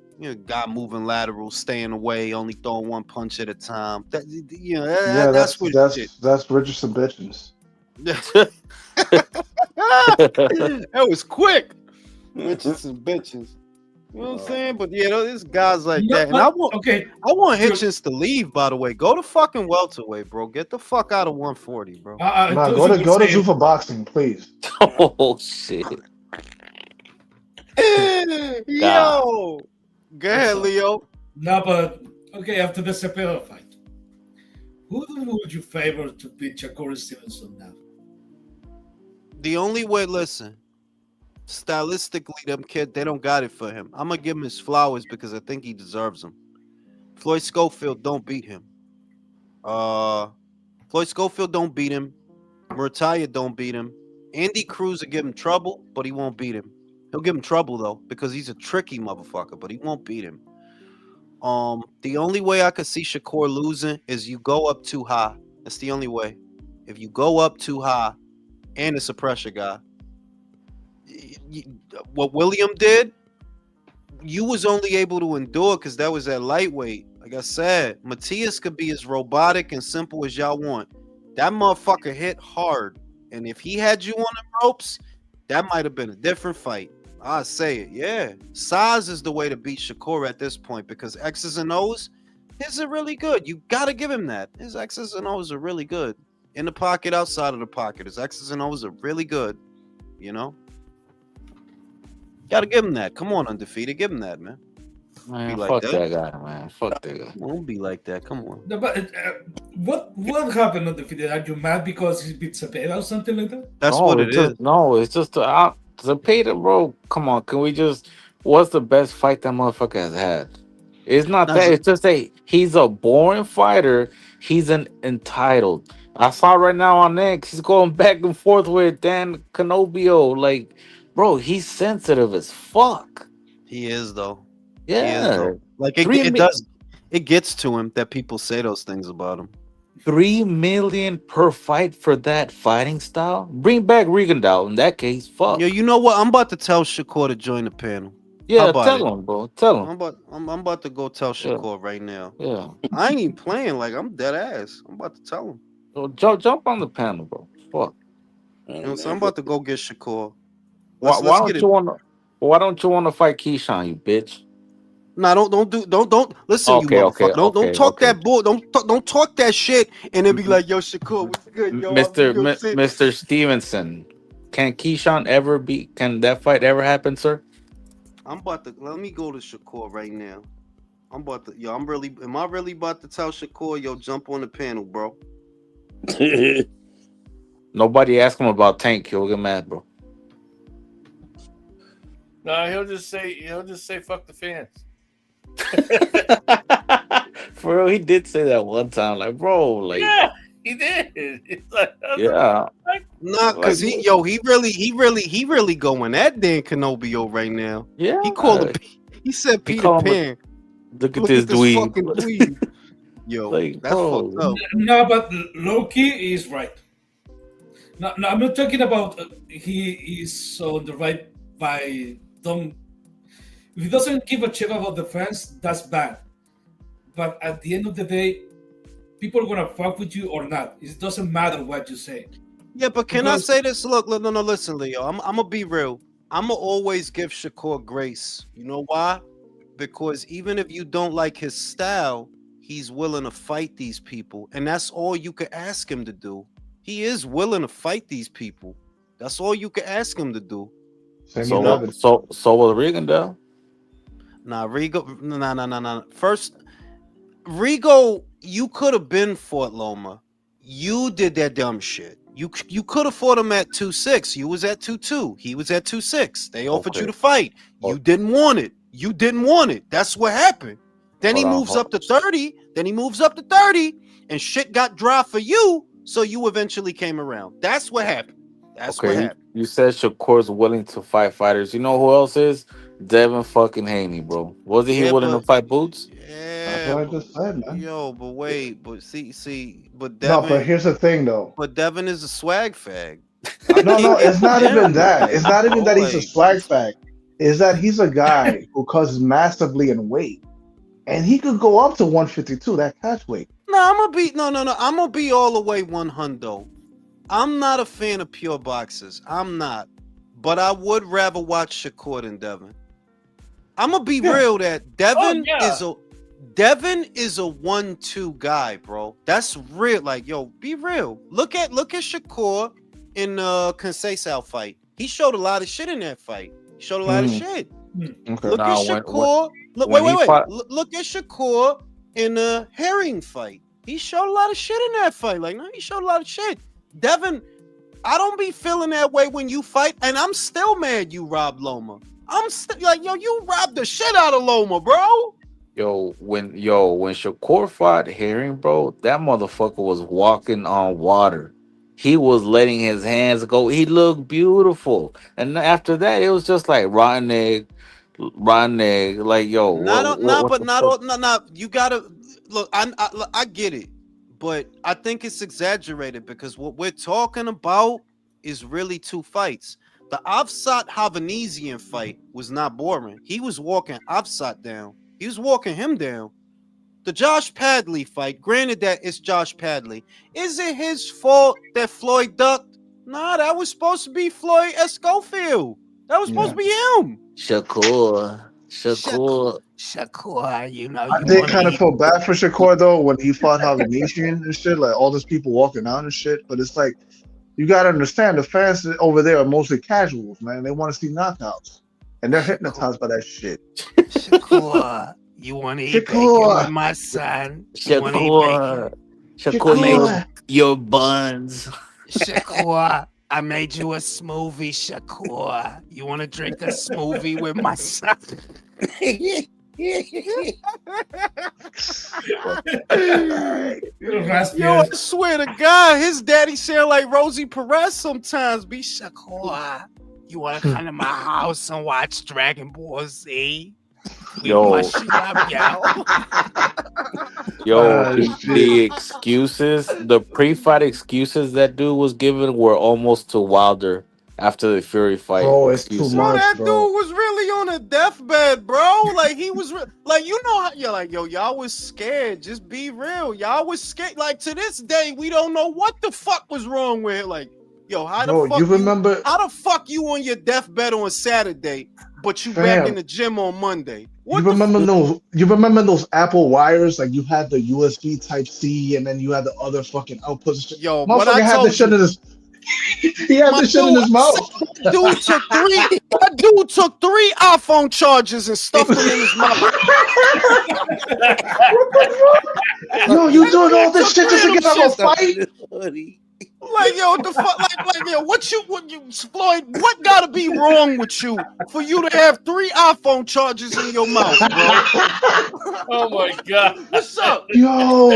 Guy moving lateral, staying away, only throwing one punch at a time. That's Richardson bitches. That was quick. Bitches and bitches. You know what I'm saying? But yeah, there's guys like that. And I want Hitchens to leave, by the way. Go to fucking welterweight, bro. Get the fuck out of 140, bro. Go to Zuffa Boxing, please. Oh shit. Yo. Go ahead, Leo. No, but okay, after the Cepeda fight, who would you favor to beat Shakur Stevenson now? The only way, listen. Stylistically, them kid, they don't got it for him. I'm gonna give him his flowers because I think he deserves them. Floyd Schofield don't beat him. Floyd Schofield don't beat him. Murtaya don't beat him. Andy Cruz will give him trouble, but he won't beat him. He'll give him trouble though because he's a tricky motherfucker, but he won't beat him. The only way I could see Shakur losing is you go up too high. That's the only way. If you go up too high, and it's a pressure guy, what William did, you was only able to endure because that was at lightweight. Like I said, Matias could be as robotic and simple as y'all want. That motherfucker hit hard, and if he had you on the ropes, that might have been a different fight. I say it, yeah. Size is the way to beat Shakur at this point because X's and O's, his are really good. You gotta give him that. His X's and O's are really good. In the pocket, outside of the pocket, his X's and O's are really good. You know, gotta give him that. Come on, undefeated, give him that, man. Man, Be like fuck that. that guy, man. Fuck that guy. Don't be like that. Come on. No, but what happened on the video? Are you mad because he beat Cepeda or something like that? That's No, what it's it is. just no, it's just the Peter, bro. Come on, can we just? What's the best fight that motherfucker has had? It's not Now, that. It's just he's a boring fighter. He's an entitled. I saw right now on X. He's going back and forth with Dan Canobio. Like, bro, he's sensitive as fuck. he is though. He is Yeah, though. Like it, three it mi- does. It gets to him that people say those things about him. 3 million per fight for that fighting style. Bring back Rigondeaux in that case. Fuck. Yo, you know what? I'm about to tell Shakur to join the panel. How Yeah, about it? tell him, bro. Tell him. I'm about to go tell Yeah. Shakur right now. Yeah. I ain't even playing. Like I'm dead ass. I'm about to tell him. So jump on the panel, bro. Fuck. You know, so I'm about to go get Shakur. Why Let's don't get it. you want to? Why don't you want to fight Keyshawn, you bitch? Nah, don't listen, you Okay, motherfucker. Don't talk okay. that bull. Don't talk that shit and then be like, yo, Shakur, what's good, yo? Mr. Stevenson, can Keyshawn ever be? Can that fight ever happen, sir? I'm about to let me go to Shakur right now. I'm about to am I really about to tell Shakur, yo, jump on the panel, bro? Nobody asked him about Tank. He'll get mad, bro. No, he'll just say fuck the fans. For real, he did say that one time. Like, bro, like, Yeah, he did. It's like, yeah. Nah, cause he really going at Dan Canobio right now. Yeah. He called him. He said He Peter call him Pan. Look at Look this at this dweeb. fucking dweeb. Yo, Like, that's bro. fucked up. No, but Loki is right. No, I'm not talking about he is on the right by don't. If he doesn't give a shit about the fans, that's bad. But at the end of the day, people are gonna fuck with you or not. It doesn't matter what you say. Yeah, but can I Because- say this? Look, no, listen, Leo. I'm gonna be real. I'm gonna always give Shakur grace. You know why? Because even if you don't like his style, he's willing to fight these people, and that's all you could ask him to do. He is willing to fight these people. That's all you could ask him to do. Same So with David. so was Rigondeaux. Nah, Rigo. Nah. First, Rigo, you could have been Fort Loma. You did that dumb shit. You could have fought him at 2-6. You was at 2-2. He was at 2-6. They offered you Okay. to fight. You didn't want it. You didn't want it. That's what happened. Then he Hold on, moves hold up to 30. Then he moves up to 30, and shit got dry for you. So you eventually came around. That's what happened. That's what Okay, happened. you said Shakur's willing to fight fighters. You know who else is? Devin fucking Haney, bro. Wasn't he Yeah, willing to but fight Boots? That's yeah, what I just said, man. yo, but wait, but but No, but Devin, here's the thing, though. but Devin is a swag fag. No, it's not down even with that. that, It's not even bro, that he's a like- swag fact. Is that he's a guy who causes massively in weight, and he could go up to 152. That catch weight. No, I'm gonna be no. I'm gonna be all the way 100. I'm not a fan of pure boxers. I'm not, but I would rather watch Shakur than Devin. I'm gonna be Yeah. real that Devin yeah. is a 1-2 guy, bro. That's real. Like, yo, be real. Look at Shakur in Conceição fight. He showed a lot of shit in that fight. He showed a lot of shit. Okay. Look Nah, at when- Shakur. Look, when wait. he fought- Look at Shakur in the Herring fight. He showed a lot of shit in that fight. Like, no, he showed a lot of shit. Devin, I don't be feeling that way when you fight, and I'm still mad you robbed Loma. I'm still like, yo, you robbed the shit out of Loma, bro. When Shakur fought Herring, bro, that motherfucker was walking on water. He was letting his hands go. He looked beautiful. And after that, it was just like rotten egg. Like, yo, Not what the fuck? you gotta look. I get it, but I think it's exaggerated because what we're talking about is really two fights. The Afsat Havanesian fight was not boring. He was walking Afsat down. He was walking him down. The Josh Padley fight, granted that it's Josh Padley, is it his fault that Floyd ducked? Nah, that was supposed to be Floyd Escofield. That was supposed Yeah. to be him. Shakur. Shakur, you know, I you did want to kind of eat. feel bad for Shakur though when he fought Havanesian and shit, like all those people walking out and shit. But it's like you gotta understand the fans over there are mostly casuals, man. They want to see knockouts, and they're Shakur, hypnotized by that shit. Shakur, you want to eat bacon with Shakur, my son? You want to eat Shakur. bacon? Shakur I made made you, Shakur. your buns. Shakur. I made you a smoothie, Shakur. You want to drink a smoothie with my son? Yo, I swear to God, his daddy sound like Rosie Perez sometimes. Be Shakur. You want to come to my house and watch Dragon Ball Z? We Yo, mushy up, yo. yo, Shit. the excuses, the pre-fight excuses that dude was given were almost to Wilder after the Fury fight Bro, it's too excuses. Bro, much, that dude bro. was really on a deathbed, bro. Like he was like, you know how you're like, yo, y'all was scared. Just be real. Y'all was scared. Like to this day, we don't know what the fuck was wrong with it. Like, yo, Bro, you remember, how the fuck you on your deathbed on Saturday, but you back in fam? the gym on Monday? You What the remember fuck? those? You remember those Apple wires? Like you had the USB Type C, and then you had the other fucking outputs. And shit. Yo, what I Motherfucker had this told shit you, in his. He had my this shit in dude, his I said mouth. that dude took three iPhone chargers and stuffed them in his mouth. What the fuck? Yo, you doing all this Took shit just three to of them get out of a shits. fight? Like, yo, what the fuck? Like, yo, what you, Floyd, what gotta be wrong with you for you to have three iPhone chargers in your mouth, bro? Oh my god. What's up? Yo,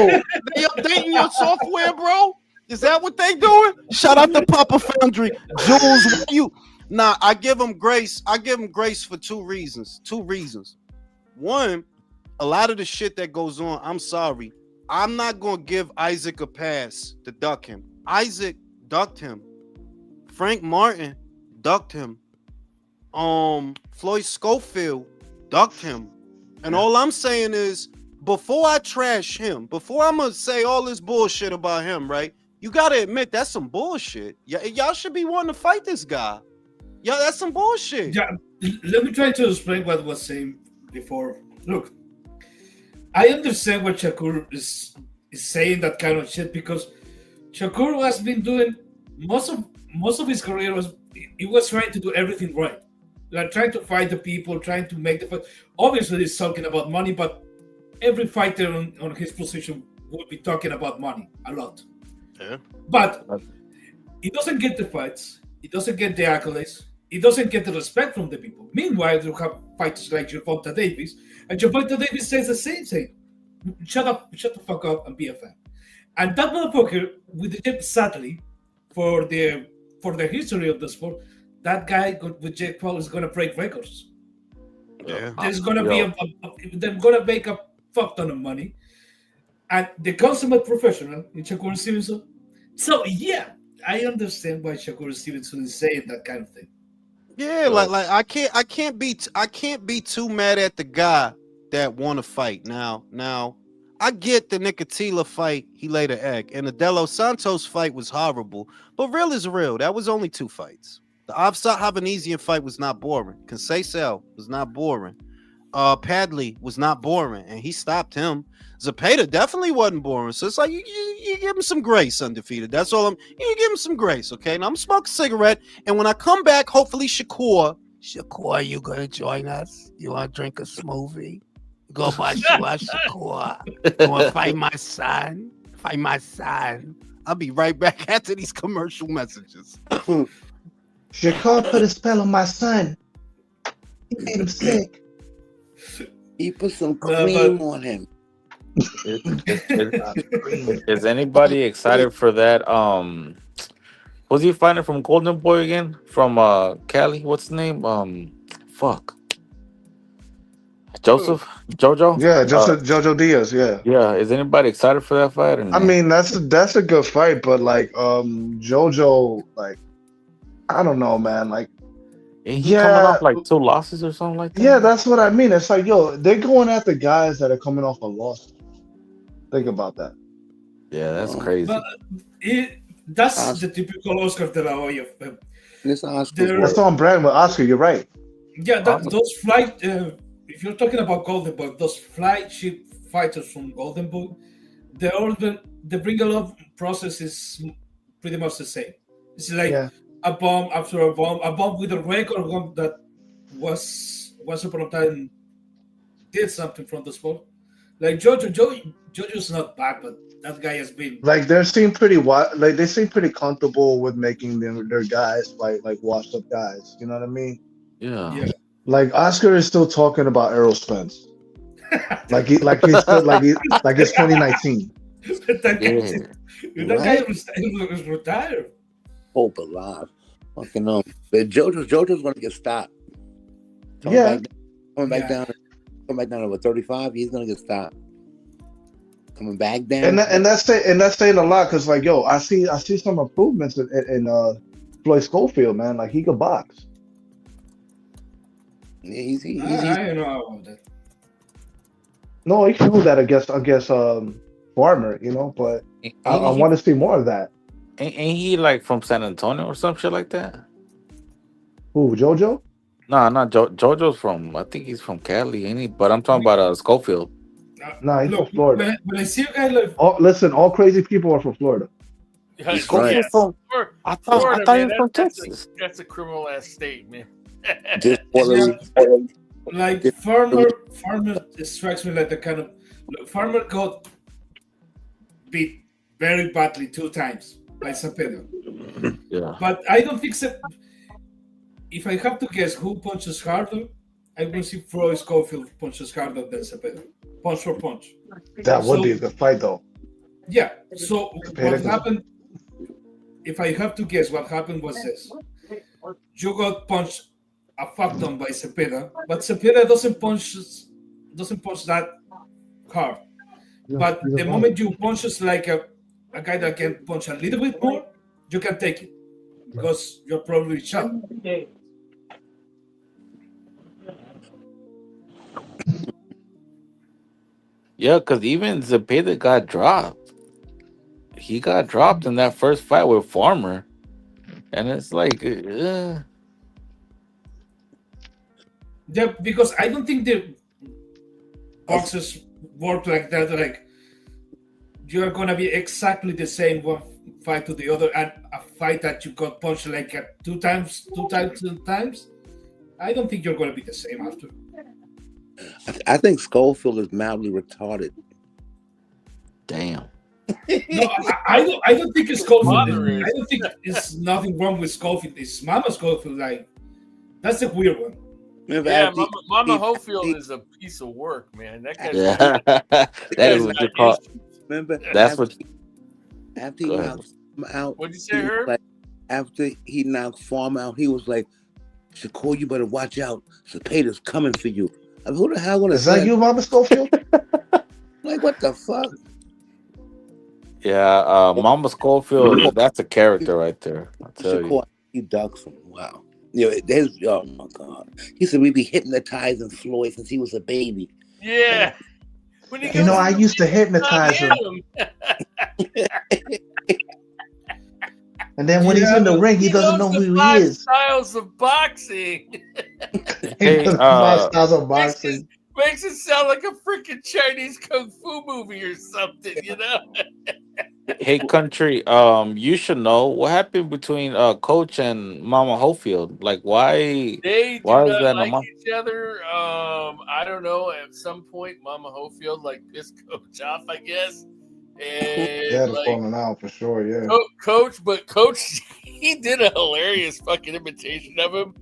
They updating your software, bro? Is that what they doing? Shout out to Papa Foundry. Jules, what you? Nah, I give him grace. I give him grace for two reasons. Two reasons. One, a lot of the shit that goes on, I'm sorry. I'm not gonna give Isaac a pass to duck him. Isaac ducked him. Frank Martin ducked him. Floyd Schofield ducked him. And all I'm saying is, before I trash him, before I'm gonna say all this bullshit about him, right? You gotta admit that's some bullshit. Y'all should be wanting to fight this guy. Yeah, that's some bullshit. Yeah, let me try to explain what I was saying before. Look, I understand what Shakur is saying that kind of shit because Shakur has been doing most of his career he was trying to do everything right. Like trying to fight the people, trying to make the fight. Obviously, he's talking about money, but every fighter on his position will be talking about money a lot. Yeah. But he doesn't get the fights. He doesn't get the accolades. He doesn't get the respect from the people. Meanwhile, you have fighters like Gervonta Davis, and Gervonta Davis says the same thing. Shut the fuck up and be a fan. And that motherfucker, with the Jake, sadly, for the history of the sport, that guy with Jake Paul is gonna break records. Yeah. There's gonna be they're gonna make a fuck ton of money, and the consummate professional in Shakur Stevenson. So yeah, I understand why Shakur Stevenson is saying that kind of thing. Yeah, like I can't be too mad at the guy that want to fight. Now, I get the Nicotila fight, he laid an egg, and the De Los Santos fight was horrible, but real is real. That was only two fights. The Afsat Havanesian fight was not boring. Conceição was not boring. Padley was not boring, and he stopped him. Zapata definitely wasn't boring. So it's like you give him some grace, undefeated. That's all you give him some grace, okay? Now I'm smoking a cigarette, and when I come back, hopefully Shakur, you gonna join us? You wanna drink a smoothie? Go buy Shakur. You wanna fight my son? Fight my son. I'll be right back after these commercial messages. Shakur put a spell on my son. He made him sick. He put some cream on him. Is anybody excited for that? Was he fighting from Golden Boy again? From Cali? What's his name? Fuck. Joseph, Jojo. Yeah, just Jojo Diaz. Yeah. Yeah. Is anybody excited for that fight or I no? mean, that's a good fight, but like Jojo, like I don't know, man. Like, Ain't he coming yeah, off like 2 losses or something like yeah, that? that's what I mean. It's like, yo, they're going after guys that are coming off a loss. Think about that. Yeah, that's Oh, crazy. But that's Oscar, the typical Oscar de la Hoya. this Oscar's There, That's work. all I'm bragging with Oscar. You're right. yeah, Awesome. those flight. If you're talking about Golden Boy, those flagship fighters from Golden Boy, they all the bring a lot process is pretty much the same. It's like Yeah. a bomb after a bomb with a record one that was once upon a time did something from the sport. Like Jojo's not bad, but that guy has been. Like they seem pretty like they seem pretty comfortable with making their guys fight like washed up guys. You know what I mean? Yeah. Yeah. Like Oscar is still talking about Errol Spence. Like he's still like it's 2019. that Yeah. guy is retired. Hope alive. Fucking no. But Jojo's gonna get stopped. Coming Yeah. back, coming back Yeah. down. Coming back down to 35. He's gonna get stopped. Coming back down. And that's saying a lot because like yo, I see some improvements in Floyd Schofield, man. Like he could box. Yeah, he's I don't know about that. No, he can do that against Farmer, you know. But I Ain't he, want to see more of that. ain't he like from San Antonio or some shit like that? Who, JoJo? No, not Jojo's from. I think he's from Cali, ain't he? But I'm talking about Schofield. Nah, he's Look, from Florida. when I see a guy like All crazy people are from Florida. He's Schofield right. from. I thought Florida, he man, was from that's Texas. that's a criminal ass state, man. Just like Farmer strikes me like the kind of Farmer got beat very badly 2 times by Cepeda. Yeah. But I don't think so. If I have to guess who punches harder, I will see Floyd Schofield punches harder than Cepeda. Punch for punch. That would So- be a good fight, though. Yeah. So Cepeda what does- happened? If I have to guess, what happened was this: you got punched a fuck ton by Cepeda, but Cepeda doesn't punch that hard. But the moment you punches like a guy that can punch a little bit more, you can take it because you're probably shot. Yeah, because even Zepeda got dropped. He got dropped in that first fight with Farmer. And it's like, Yeah, because I don't think the boxes work like that. Like you're gonna be exactly the same one fight to the other, and a fight that you got punched like two times. I don't think you're gonna be the same after. I think Schofield is mildly retarded. damn. No, I don't think it's Schofield. Father is. I don't think it's nothing wrong with Schofield. It's Mama Schofield. Like that's a weird one. Remember Yeah, after Mama he- Hofield is a piece of work, man. That guy's Yeah. that is what you call. Remember That's after, what. after he Go ahead. knocked him out. What'd you he say, was Herb? like, after he knocked Farm out, he was like, "Shakur, you better watch out. Cepeda's coming for you." I mean, who the hell gonna Is say that you, Mama Schofield? Like, what the fuck? Yeah, Mama Schofield, that's a character right there. I'll tell you. Shakur, he ducks him. Wow. You know, oh my God. He said we be hypnotizing Floyd since he was a baby. Yeah. When he You know, goes I to used to the- hypnotize him. him. And then when he's in the ring, he doesn't know knows the who he 5 is. styles of boxing. Hey, He doesn't styles of boxing. Makes it sound like a freaking Chinese kung fu movie or something, you know? Hey, country, you should know what happened between Coach and Mama Hofield. Like, why? They do Why is not that? like Mama? each other. I don't know. At some point, Mama Hofield like pissed Coach off, I guess. And Yeah, the like falling out for sure. Yeah. Coach, he did a hilarious fucking imitation of him.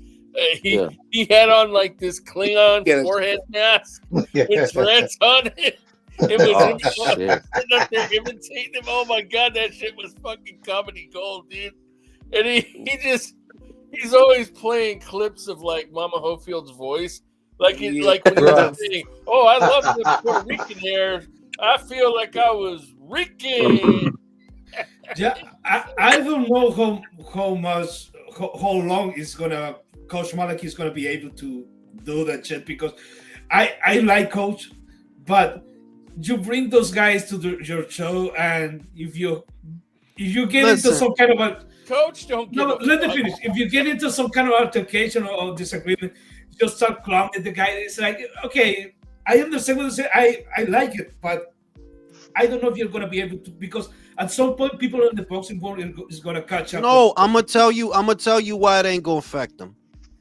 Yeah. He had on like this Klingon Yeah. forehead mask Yeah. with dreads on it. It was Oh, him shit. sitting up there imitating him. Oh my god, that shit was fucking comedy gold, dude. And he's always playing clips of like Mama Hofield's voice. Like when he was saying, "Oh, I love the Puerto Rican hair. I feel like I was Rican." Yeah, I don't know how long is gonna Coach Malaki is gonna be able to do that shit, because I like Coach, but you bring those guys to your show, and if you get into some kind of a Coach, don't give no, let me finish. If you get into some kind of altercation or disagreement, just start clowning the guy. It's like, okay, I understand what you say. I like it, but I don't know if you're going to be able to, because at some point, people in the boxing world is going to catch up. No, I'm gonna tell you why it ain't gonna affect them.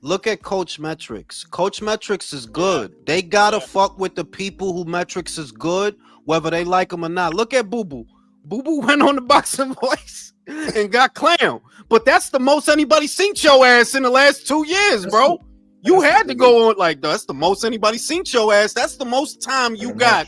Look at Coach Metrics. Coach Metrics is good. They gotta fuck with the people who Metrics is good, whether they like them or not. Look at Boo Boo. Boo Boo went on the Boxing Voice and got clowned, but that's the most anybody seen your ass in the last 2 years, bro. You had to go on like that's the most anybody seen your ass. That's the most time you got.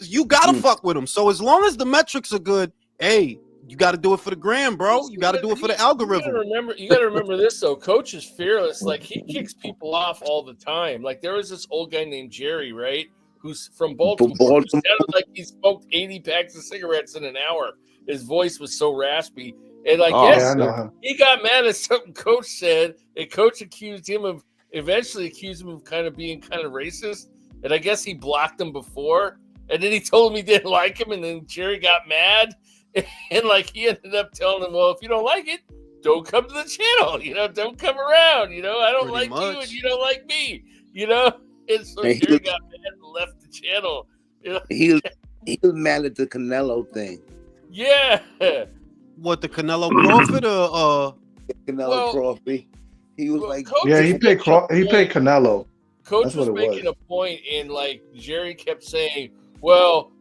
You gotta fuck with them. So as long as the metrics are good, hey, you got to do it for the gram, bro. You got to do it for the algorithm. You got to remember this though. Coach is fearless. Like he kicks people off all the time. Like there was this old guy named Jerry, right? Who's from Baltimore. Who sounded like he smoked 80 packs of cigarettes in an hour. His voice was so raspy. And he got mad at something Coach said, and Coach eventually accused him of kind of being kind of racist. And I guess he blocked him before. And then he told him he didn't like him, and then Jerry got mad. And like he ended up telling him, well, if you don't like it, don't come to the channel. Don't come around. I don't like you and you don't like me. And so Jerry got mad and left the channel. He was mad at the Canelo thing. Yeah. What, the Canelo Crawford or Canelo Crawford? He was like, he played Canelo. Coach was making a point, and like Jerry kept saying, well,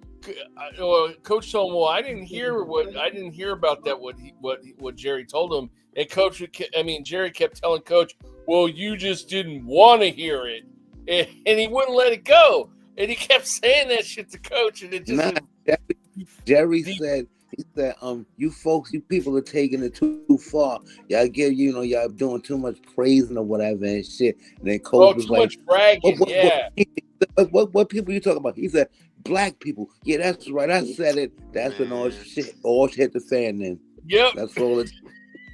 Coach told him, well, I didn't hear about that. What Jerry told him, and Jerry kept telling Coach, well, you just didn't want to hear it, and he wouldn't let it go, and he kept saying that shit to Coach, and it just. Jerry said, you folks, you people are taking it too far. Y'all y'all doing too much praising or whatever and shit. And then Coach was like, much bragging, what people you talking about? He said, black people. Yeah, that's right. I said it. That's when all shit hit the fan then. Yep. That's all it.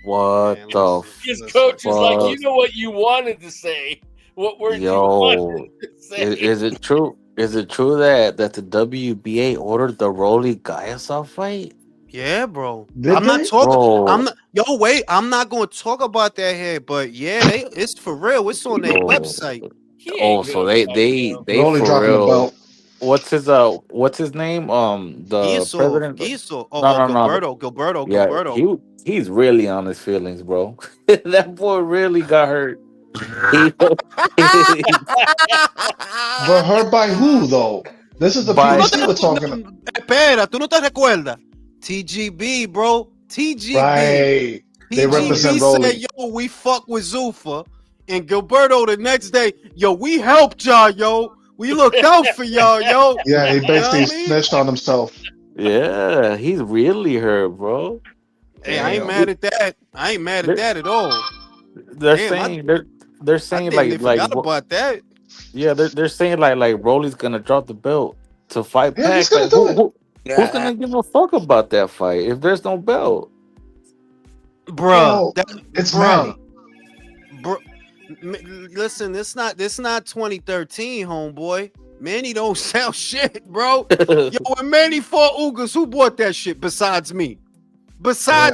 What the His coach is like, you know what you wanted to say. What words you wanted to say. Is it true? Is it true that the WBA ordered the Rolly Gaiasov fight? Yeah, bro. I'm not talking. I'm not going to talk about that here, but yeah, it's for real. It's on their website. So they Rolly for dropping real. the belt. What's his name? The president. Gilberto. He's really on his feelings, bro. That boy really got hurt. But hurt by who though? This is the PBC we're talking about. Espera, tú no te recuerdas? TGB, bro. TGB. Right. They represent TGB Rolly. said, yo, we fuck with Zuffa. And Gilberto the next day, yo, we helped y'all, yo. We looked out for y'all, yo. Yeah, he basically snitched on himself. Yeah, he's really hurt, bro. Hey, I ain't mad at that. I ain't mad at that at all. They're saying they forgot about that. Yeah, they're saying like Rolly's gonna drop the belt to fight Yeah, Pac. he's gonna do it. Who's gonna give a fuck about that fight if there's no belt? Bruh, it's Manny. Bro, listen, this not 2013, homeboy. Manny don't sell shit, bro. Yo, when Manny fought Ugas, who bought that shit besides me?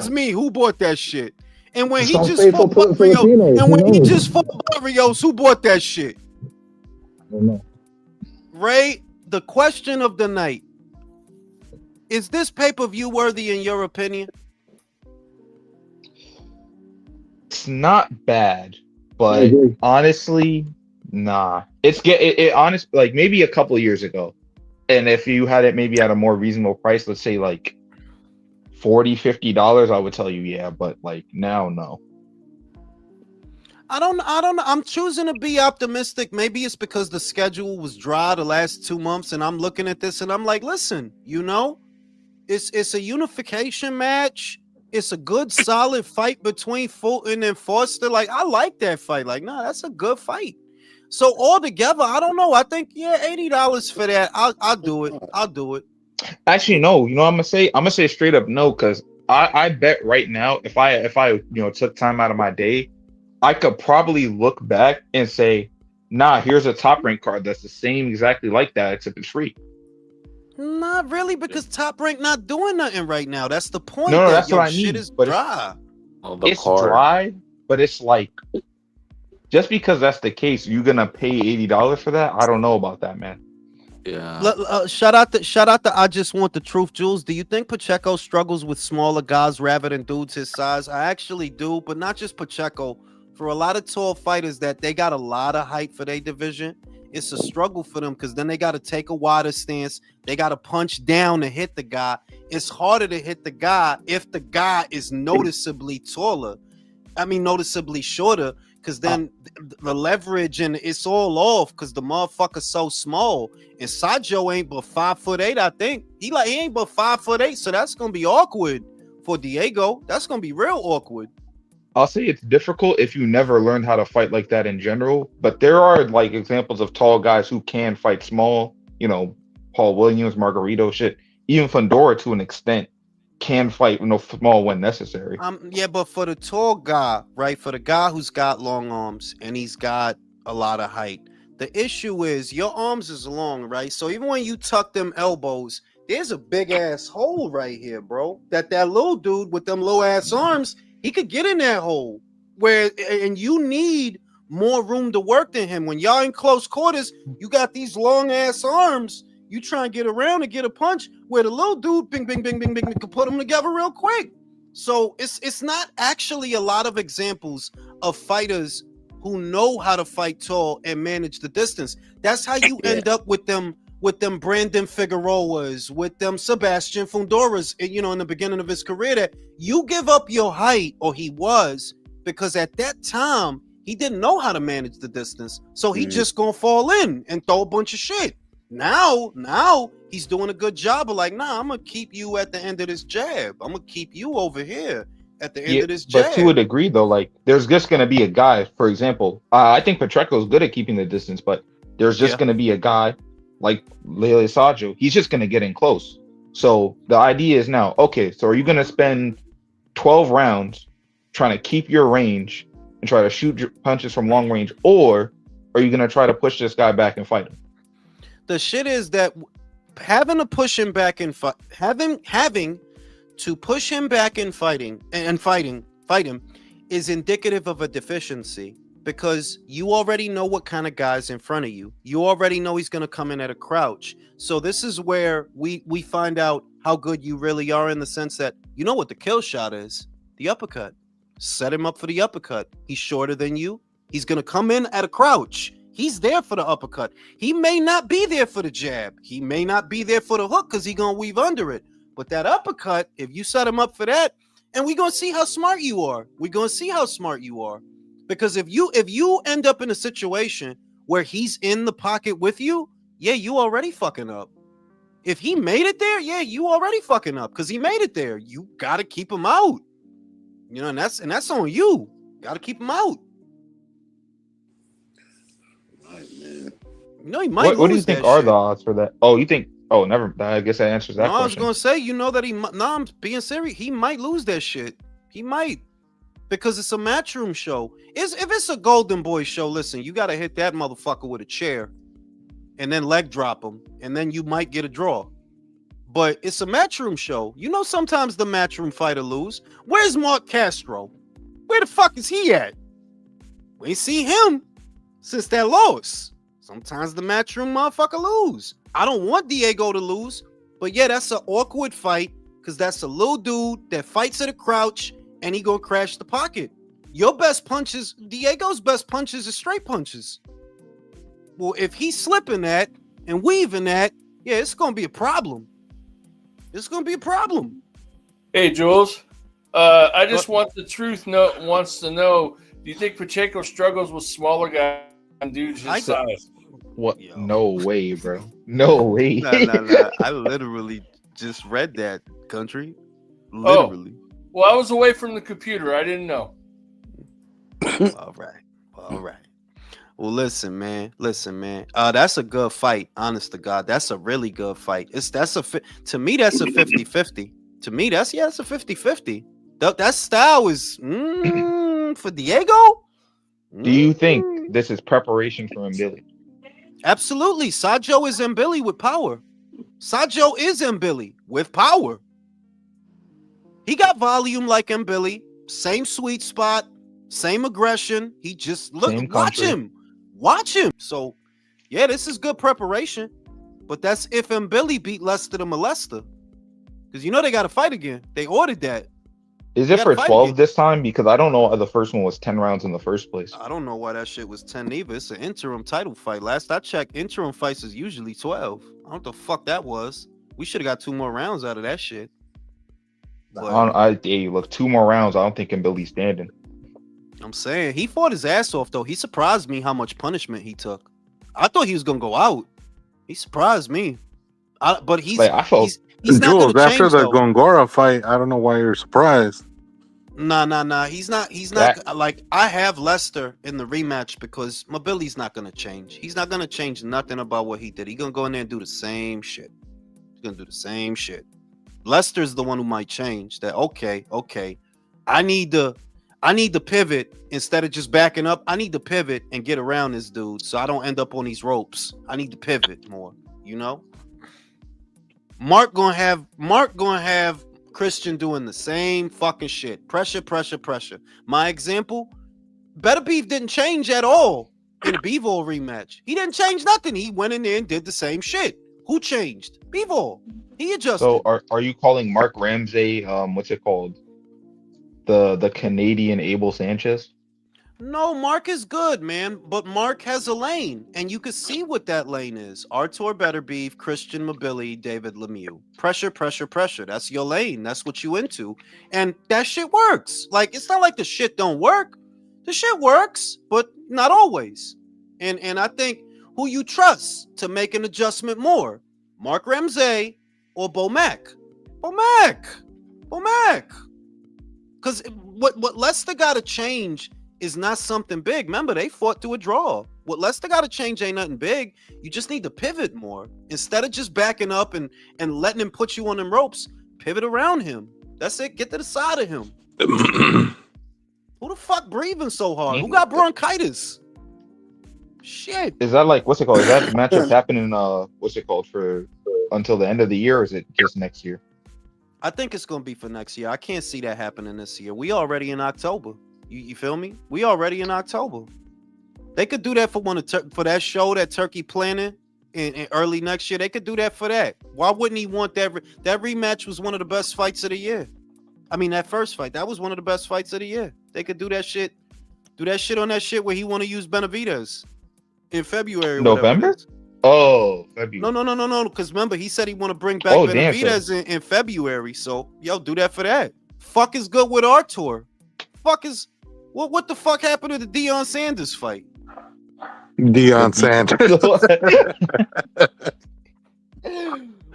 Me, who bought that shit? And when he just fought Barrios, who bought that shit? I don't know. Ray, the question of the night. Is this pay-per-view worthy in your opinion? It's not bad, but honestly, nah. It honest, like maybe a couple of years ago. And if you had it maybe at a more reasonable price, let's say like $40-$50, I would tell you yeah, but like now, no. I don't know. I'm choosing to be optimistic. Maybe it's because the schedule was dry the last 2 months, and I'm looking at this and I'm like, listen, it's a unification match. It's a good, solid fight between Fulton and Foster. Like, I like that fight. Like, nah, that's a good fight. So altogether, I don't know. I think $80 for that. I'll do it. I'll do it. Actually, no. You know what I'm gonna say? I'm gonna say straight up no, because I bet right now if I took time out of my day, I could probably look back and say, nah, here's a top rank card that's the same exactly like that, except it's free. Not really, because Top Rank not doing nothing right now. That's the point. No, that, that's what I shit mean. is But dry. it's dry, but it's like just because that's the case, you're gonna pay $80 for that? I don't know about that, man. Yeah. Shout out to I just want the truth, Jules. Do you think Pacheco struggles with smaller guys rather than dudes his size? I actually do, but not just Pacheco. For a lot of tall fighters that they got a lot of height for their division, it's a struggle for them because then they got to take a wider stance. They got to punch down to hit the guy. It's harder to hit the guy if the guy is noticeably taller. I mean, noticeably shorter, because then the leverage and it's all off because the motherfucker's so small. And Sajo ain't but 5'8", I think. He ain't but 5'8", so that's gonna be awkward for Diego. That's gonna be real awkward. I'll say it's difficult if you never learned how to fight like that in general, but there are like examples of tall guys who can fight small, Paul Williams, Margarito, shit. Even Fundora to an extent can fight small when necessary. Yeah, but for the tall guy, right? For the guy who's got long arms and he's got a lot of height, the issue is your arms is long, right? So even when you tuck them elbows, there's a big ass hole right here, bro. That little dude with them low ass arms, he could get in that hole. And you need more room to work than him. When y'all in close quarters, you got these long ass arms. You try and get around and get a punch where the little dude, bing, bing, bing, bing, bing, can put them together real quick. So it's not actually a lot of examples of fighters who know how to fight tall and manage the distance. That's how you end up with them Brandon Figueroas, with them Sebastian Fundoras, in the beginning of his career, that you give up your height, or he was, because at that time he didn't know how to manage the distance. So he just gonna fall in and throw a bunch of shit. Now he's doing a good job of I'm gonna keep you at the end of this jab. I'm gonna keep you over here at the end of this jab. But to a degree, though, there's just gonna be a guy. For example, I think Pacheco's good at keeping the distance, but there's just gonna be a guy like Lele Sajo. He's just gonna get in close. So the idea is now, okay, so are you gonna spend 12 rounds trying to keep your range and try to shoot your punches from long range, or are you gonna try to push this guy back and fight him? The shit is that having to push him back and having to push him back and fight him is indicative of a deficiency, because you already know what kind of guy's in front of you. You already know he's going to come in at a crouch. So this is where we find out how good you really are, in the sense that you know what the kill shot is: the uppercut. Set him up for the uppercut. He's shorter than you. He's going to come in at a crouch. He's there for the uppercut. He may not be there for the jab. He may not be there for the hook because he's going to weave under it. But that uppercut, if you set him up for that, and we're going to see how smart you are. We're going to see how smart you are. Because if you end up in a situation where he's in the pocket with you, you already fucking up. If he made it there, you already fucking up, because he made it there. You got to keep him out. And that's on you. Got to keep him out. He might. What do you think are the odds for that? Oh, you think? Oh, never. I guess that answers that question. I was gonna say, that I'm being serious. He might lose that shit. He might, because it's a matchroom show. If it's a Golden Boy show, listen, you gotta hit that motherfucker with a chair, and then leg drop him, and then you might get a draw. But it's a matchroom show. Sometimes the matchroom fighter lose. Where's Mark Castro? Where the fuck is he at? We ain't see him since that loss. Sometimes the matchroom motherfucker lose. I don't want Diego to lose, but that's an awkward fight, because that's a little dude that fights at a crouch and he gonna crash the pocket. Your best punches, Diego's best punches, is straight punches. Well, if he's slipping that and weaving that, it's gonna be a problem. It's gonna be a problem. Hey, Jules, I just want the truth. Wants to know: do you think Pacheco struggles with smaller guys and dudes his size? What? Yo. No way, bro. No way. Nah. I literally just read that, country. Literally. Oh. Well, I was away from the computer. I didn't know. All right. Well, listen, man. Listen, man. That's a good fight. Honest to God, that's a really good fight. To me, that's a 50-50. To me, that's a 50-50. That style is for Diego. Do you think Mm, this is preparation for Billy? absolutely. Sajo is Billy with power. Sajo is Billy with power. He got volume like Billy. Same sweet spot. Same aggression. He just Same watch country. him. Watch him. So, yeah, this is good preparation. But that's if Billy beat Lester the Molester. Because you know they got to fight again. They ordered that. Is They it got to for fight 12 again. this time? Because I don't know why the first one was 10 rounds in the first place. I don't know why that shit was 10 either. It's an interim title fight. Last I checked, interim fights is usually 12. I don't know what the fuck that was. We should have got 2 more rounds out of that shit. But Hey, look, 2 more rounds. I don't think Billy's standing. I'm saying he fought his ass off though. He surprised me how much punishment he took. I thought he was gonna go out. He surprised me. But he's Like, I felt he's not Jules, gonna after change the though. Gongora fight, I don't know why you're surprised. Nah. He's not that like I have Lester in the rematch because Mobility's not gonna change. He's not gonna change nothing about what he did. He's gonna go in there and do the same shit. He's gonna do the same shit. Lester's the one who might change. That okay. I need to pivot instead of just backing up. I need to pivot and get around this dude so I don't end up on these ropes. I need to pivot more, you know? Mark gonna have Christian doing the same fucking shit. Pressure. My example, Better Beef didn't change at all in the Bivol rematch. He didn't change nothing. He went in there and did the same shit. Who changed? Bivol. He adjusted. so are you calling Mark Ramsey what's it called? The Canadian Abel Sanchez? No, Mark is good, man, but Mark has a lane, and you can see what that lane is. Artur Better Beef, Christian Mobility, David Lemieux. Pressure. That's your lane. That's what you into. And that shit works. Like, it's not like the shit don't work. The shit works, but not always. And I think who you trust to make an adjustment more, Mark Ramsey or Bomac? Bomac. Because what Lester got to change is not something big. Remember, they fought to a draw. What Lester got to change ain't nothing big. You just need to pivot more. Instead of just backing up and letting him put you on them ropes, pivot around him. That's it. Get to the side of him. Who the fuck breathing so hard? Who got bronchitis? Shit. Is that like, what's it called? Is that matchup happening what's it called, for until the end of the year, or is it just next year? I think it's gonna be for next year. I can't see that happening this year. We already in October. You feel me? We already in October. They could do that for for that show that Turkey planning in early next year. They could do that for that. Why wouldn't he want that? That rematch was one of the best fights of the year. I mean, that first fight, that was one of the best fights of the year. They could do that shit. Do that shit on that shit where he want to use Benavidez in February. November? Oh, February. No. Because remember, he said he want to bring back Benavidez in February. So, yo, do that for that. Fuck is good with Artur. Fuck is... What the fuck happened to the Deion Sanders fight? Deion Sanders.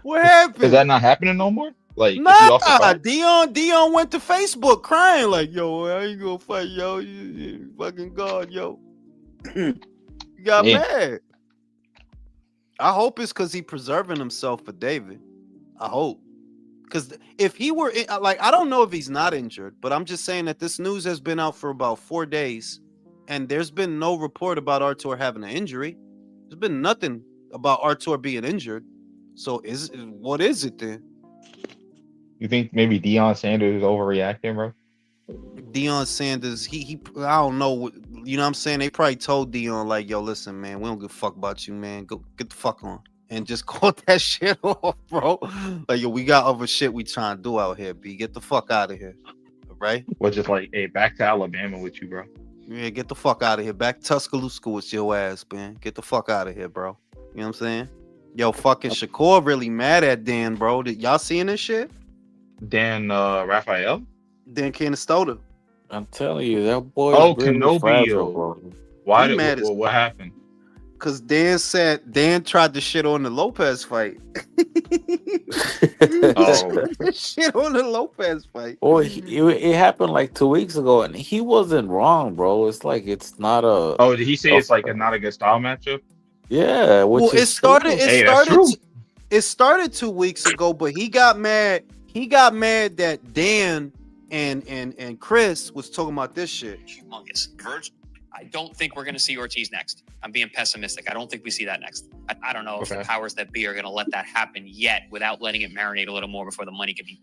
What happened? Is that not happening no more? Like, nah, Deion went to Facebook crying like, yo, how you gonna fight, yo? You fucking God, yo. He got mad. I hope it's because he preserving himself for David. I hope. Because if he were, like, I don't know if he's not injured, but I'm just saying that this news has been out for about 4 days, and there's been no report about Artur having an injury. There's been nothing about Artur being injured. So what is it then? You think maybe Deion Sanders is overreacting, bro? Deion Sanders, he I don't know. You know what I'm saying? They probably told Deion, like, yo, listen, man, we don't give a fuck about you, man. Go get the fuck on. And just call that shit off, bro. Like, yo, we got other shit we trying to do out here, B. Get the fuck out of here. Right? Well, just like, hey, back to Alabama with you, bro. Yeah, get the fuck out of here. Back to Tuscaloosa with your ass, man. Get the fuck out of here, bro. You know what I'm saying? Yo, fucking Shakur really mad at Dan, bro. Y'all seeing this shit? Dan Raphael? Dan Canastota. I'm telling you, that boy. Oh, really Canobio. fragile, bro. Why? What happened? Cause Dan tried to shit on the Lopez fight. Oh, Shit on the Lopez fight. Well, it happened like 2 weeks ago, and he wasn't wrong, bro. It's like it's not oh, did he say a it's like a not a good style matchup? yeah, Well, which it is started. true. It Hey, that's started. true. It started 2 weeks ago, but he got mad. He got mad that Dan and Chris was talking about this shit. Humongous. Virgil, I don't think we're going to see Ortiz next. I'm being pessimistic. I don't think we see that next. I don't know if the powers that be are going to let that happen yet without letting it marinate a little more before the money can be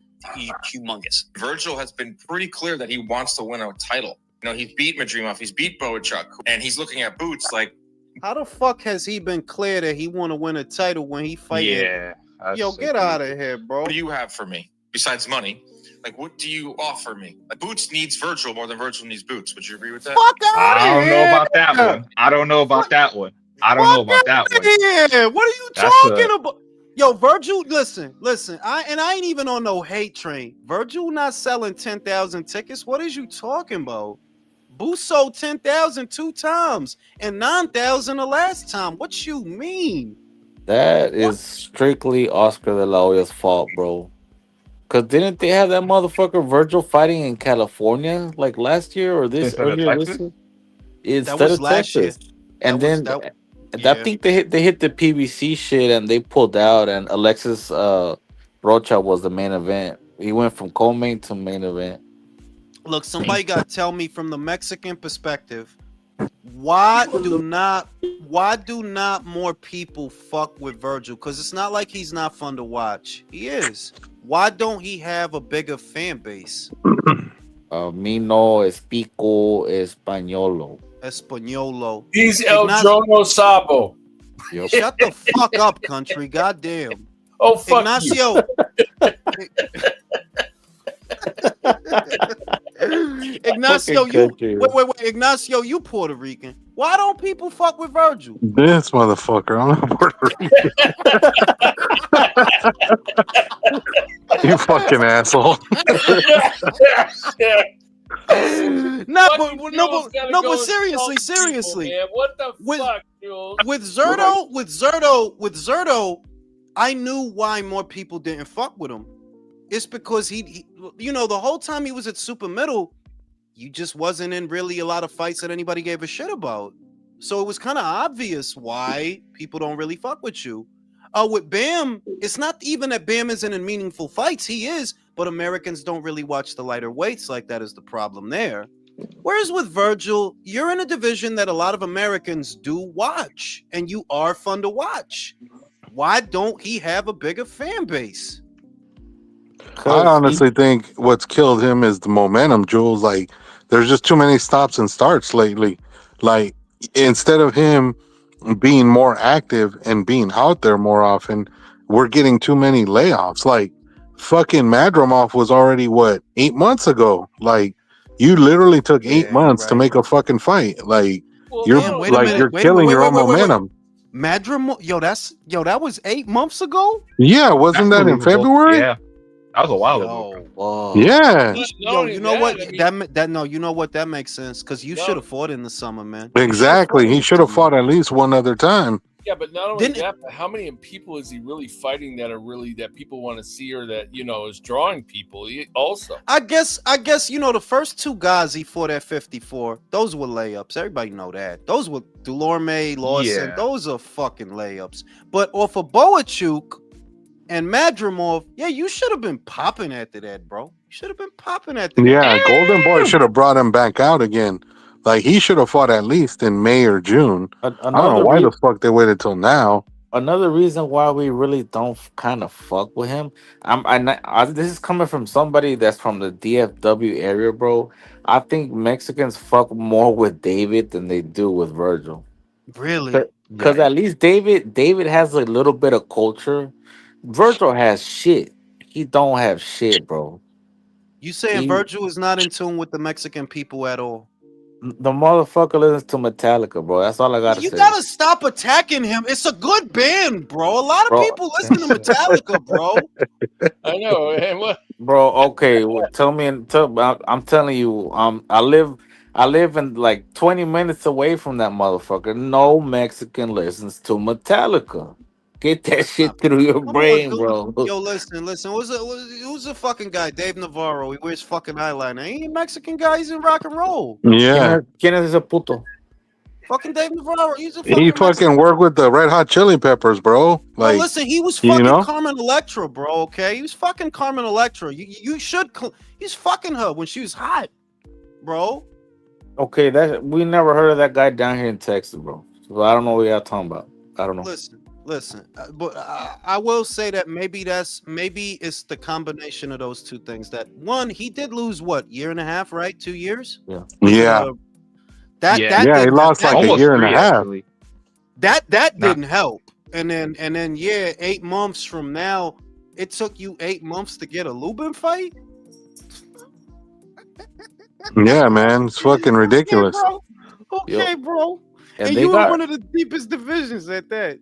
humongous. Virgil has been pretty clear that he wants to win a title. You know, he's beat Madrimov, he's beat Boachuk, and he's looking at Boots like, how the fuck has he been clear that he want to win a title when he fighting? Yeah. Yo, get out of here, bro. what do you have for me besides money? Like, what do you offer me? Like, Boots needs Virgil more than Virgil needs Boots. Would you agree with that? Fuck out I of don't here. know about that one. I don't know about that one. I don't know about that one. Yeah, what are you talking about? Yo, Virgil, listen. I ain't even on no hate train. Virgil not selling 10,000 tickets. What is you talking about? Boo sold 10,000 2 times and 9,000 the last time. What you mean? That is strictly Oscar De La Hoya's fault, bro. Cause didn't they have that motherfucker Virgil fighting in California like last year or this Instead of earlier this Texas? year? That Instead was of last year. Texas. And That was- then that- I yeah. think they hit the PBC shit and they pulled out, and Alexis Rocha was the main event. He went from co-main to main event. Look, somebody got to tell me from the Mexican perspective, why do not more people fuck with Virgil? Because it's not like he's not fun to watch. He is. Why don't he have a bigger fan base? Mino es pico españolo. Españolo. He's El Jono Sabo. Yep. Shut the fuck up, country. Goddamn. Oh, fuck Ignacio. Ignacio, wait. Ignacio, you Puerto Rican. Why don't people fuck with Virgil? This motherfucker, I'm not Puerto Rican. You fucking asshole. No, but seriously. Man. What the fuck, Jules? With Zerto, I knew why more people didn't fuck with him. It's because he the whole time he was at super middle, you just wasn't in really a lot of fights that anybody gave a shit about. So it was kind of obvious why people don't really fuck with you. With Bam, it's not even that Bam isn't in meaningful fights. He is, but Americans don't really watch the lighter weights like that is the problem there. Whereas with Virgil, you're in a division that a lot of Americans do watch, and you are fun to watch. Why don't he have a bigger fan base? I honestly think what's killed him is the momentum, Jules. Like, there's just too many stops and starts lately. Like, instead of him being more active and being out there more often, we're getting too many layoffs. Like, fucking Madrimov was already, 8 months ago? Like, you literally took 8 months to make a fucking fight. Like, you're killing your own momentum. Madrimov, that was 8 months ago? Yeah, wasn't that in February? Yeah. That was a while ago. Whoa. Yeah. You know what? You know what? That makes sense because you should have fought in the summer, man. Exactly. He should have fought at least one other time. Yeah, but not only that, but how many people is he really fighting that people want to see, or that is drawing people? Also, I guess the first 2 guys he fought at 54, those were layups. Everybody know that. Those were Delorme, Lawson. Yeah. Those are fucking layups. But off of Boachuk and Madrimov, yeah, you should have been popping after that, bro. You should have been popping after that. Yeah, Golden Boy should have brought him back out again. Like, he should have fought at least in May or June. I don't know why the fuck they waited till now. Another reason why we really don't kind of fuck with him. This is coming from somebody that's from the DFW area, bro. I think Mexicans fuck more with David than they do with Virgil. Really? Because at least David has a little bit of culture. Virgil has shit. He don't have shit, bro. You saying Virgil is not in tune with the Mexican people at all? The motherfucker listens to Metallica, bro. That's all I gotta say. You gotta stop attacking him. It's a good band, bro. A lot of people listen to Metallica, bro. I know. And what? Bro, okay. Well, I'm telling you. I I live in like 20 minutes away from that motherfucker. No Mexican listens to Metallica. Get that shit through your Come on, brain, bro. yo, listen. Who's the fucking guy? Dave Navarro. He wears fucking eyeliner. He ain't Mexican guy. He's in rock and roll. Yeah. ¿Quién es ese puto? Fucking Dave Navarro. He's a He fucking Mexican. fucking worked with the Red Hot Chili Peppers, bro. Bro, Like, listen, he was you fucking know? Carmen Electra, bro. Okay, he was fucking Carmen Electra. You should. He's fucking her when she was hot, bro. Okay, that we never heard of that guy down here in Texas, bro. So I don't know what y'all talking about. I don't know. Listen. But I will say that maybe it's the combination of those two things. That one, he did lose what, year and a half, right? 2 years. Yeah. Yeah. That He didn't lost help. like a Almost year and a 3, half. actually. That Nah. didn't help. And then yeah, 8 months from now, it took you 8 months to get a Lubin fight. Yeah, man. It's fucking ridiculous. Okay, bro. And And they you were got one of the deepest divisions at that.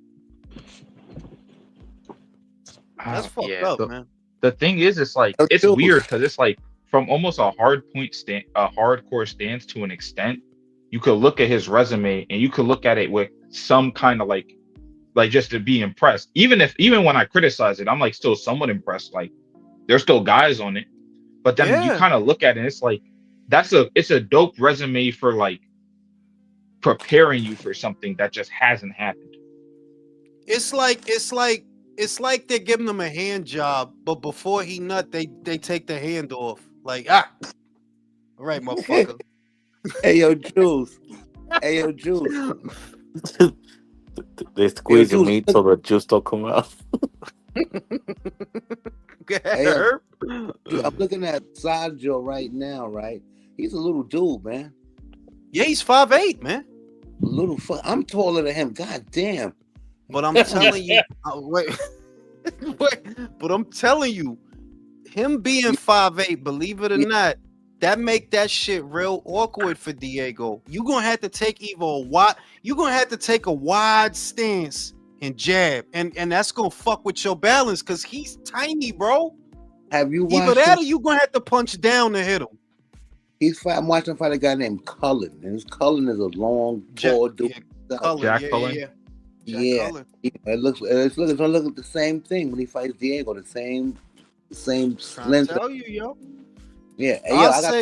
That's fucked up, man. The thing is, it's like it's weird because it's like from almost a hardcore stance to an extent. You could look at his resume and you could look at it with some kind of like just to be impressed. Even when I criticize it, I'm like still somewhat impressed. Like there's still guys on it, but then you kind of look at it, and it's like it's a dope resume for like preparing you for something that just hasn't happened. It's like they're giving him a hand job, but before he nut, they take the hand off. Like, all right, motherfucker. Hey yo, Juice. Hey yo, Juice. They squeeze the meat so the juice don't come out. Hey, I'm looking at Sergio right now, right? He's a little dude, man. Yeah, he's 5'8", man. I'm taller than him. God damn. But I'm telling you, but I'm telling you, him being 5'8", believe it or not, that make that shit real awkward for Diego. You're gonna have to take you're gonna have to take a wide stance and jab, and that's gonna fuck with your balance because he's tiny, bro. Have you watched either that or you're gonna have to punch down to hit him? I'm watching a guy named Cullen, and his Cullen is a long, tall dude. Jack Cullen. Yeah. It looks gonna look at the same thing when he fights Diego. The same length. Tell you, yo. Yeah,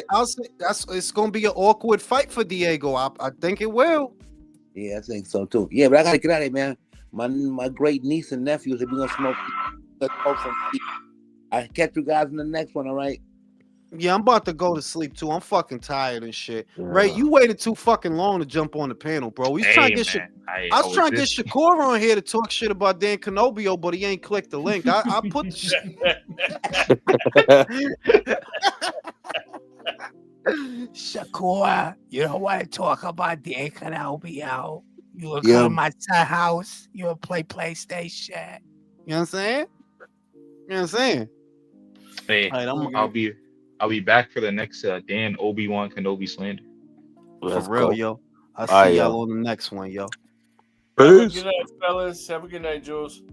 I'll say it's gonna be an awkward fight for Diego. I think it will. Yeah, I think so too. Yeah, but I gotta get out of here, man. My great niece and nephews, we're gonna smoke. I catch you guys in the next one, all right? Yeah, I'm about to go to sleep too. I'm fucking tired and shit. Yeah. Ray, you waited too fucking long to jump on the panel, bro. We was trying to get I was trying to get Shakur on here to talk shit about Dan Canobio, but he ain't clicked the link. I put the Shakur, you don't want to talk about Dan Canobio. You will come to my house. You will play PlayStation. You know what I'm saying? You know what I'm saying? Hey, right, I'll be back for the next Dan Obi-Wan Kenobi slander. For real, yo. I'll see y'all on the next one, yo. Have a good night, fellas. Have a good night, Jules.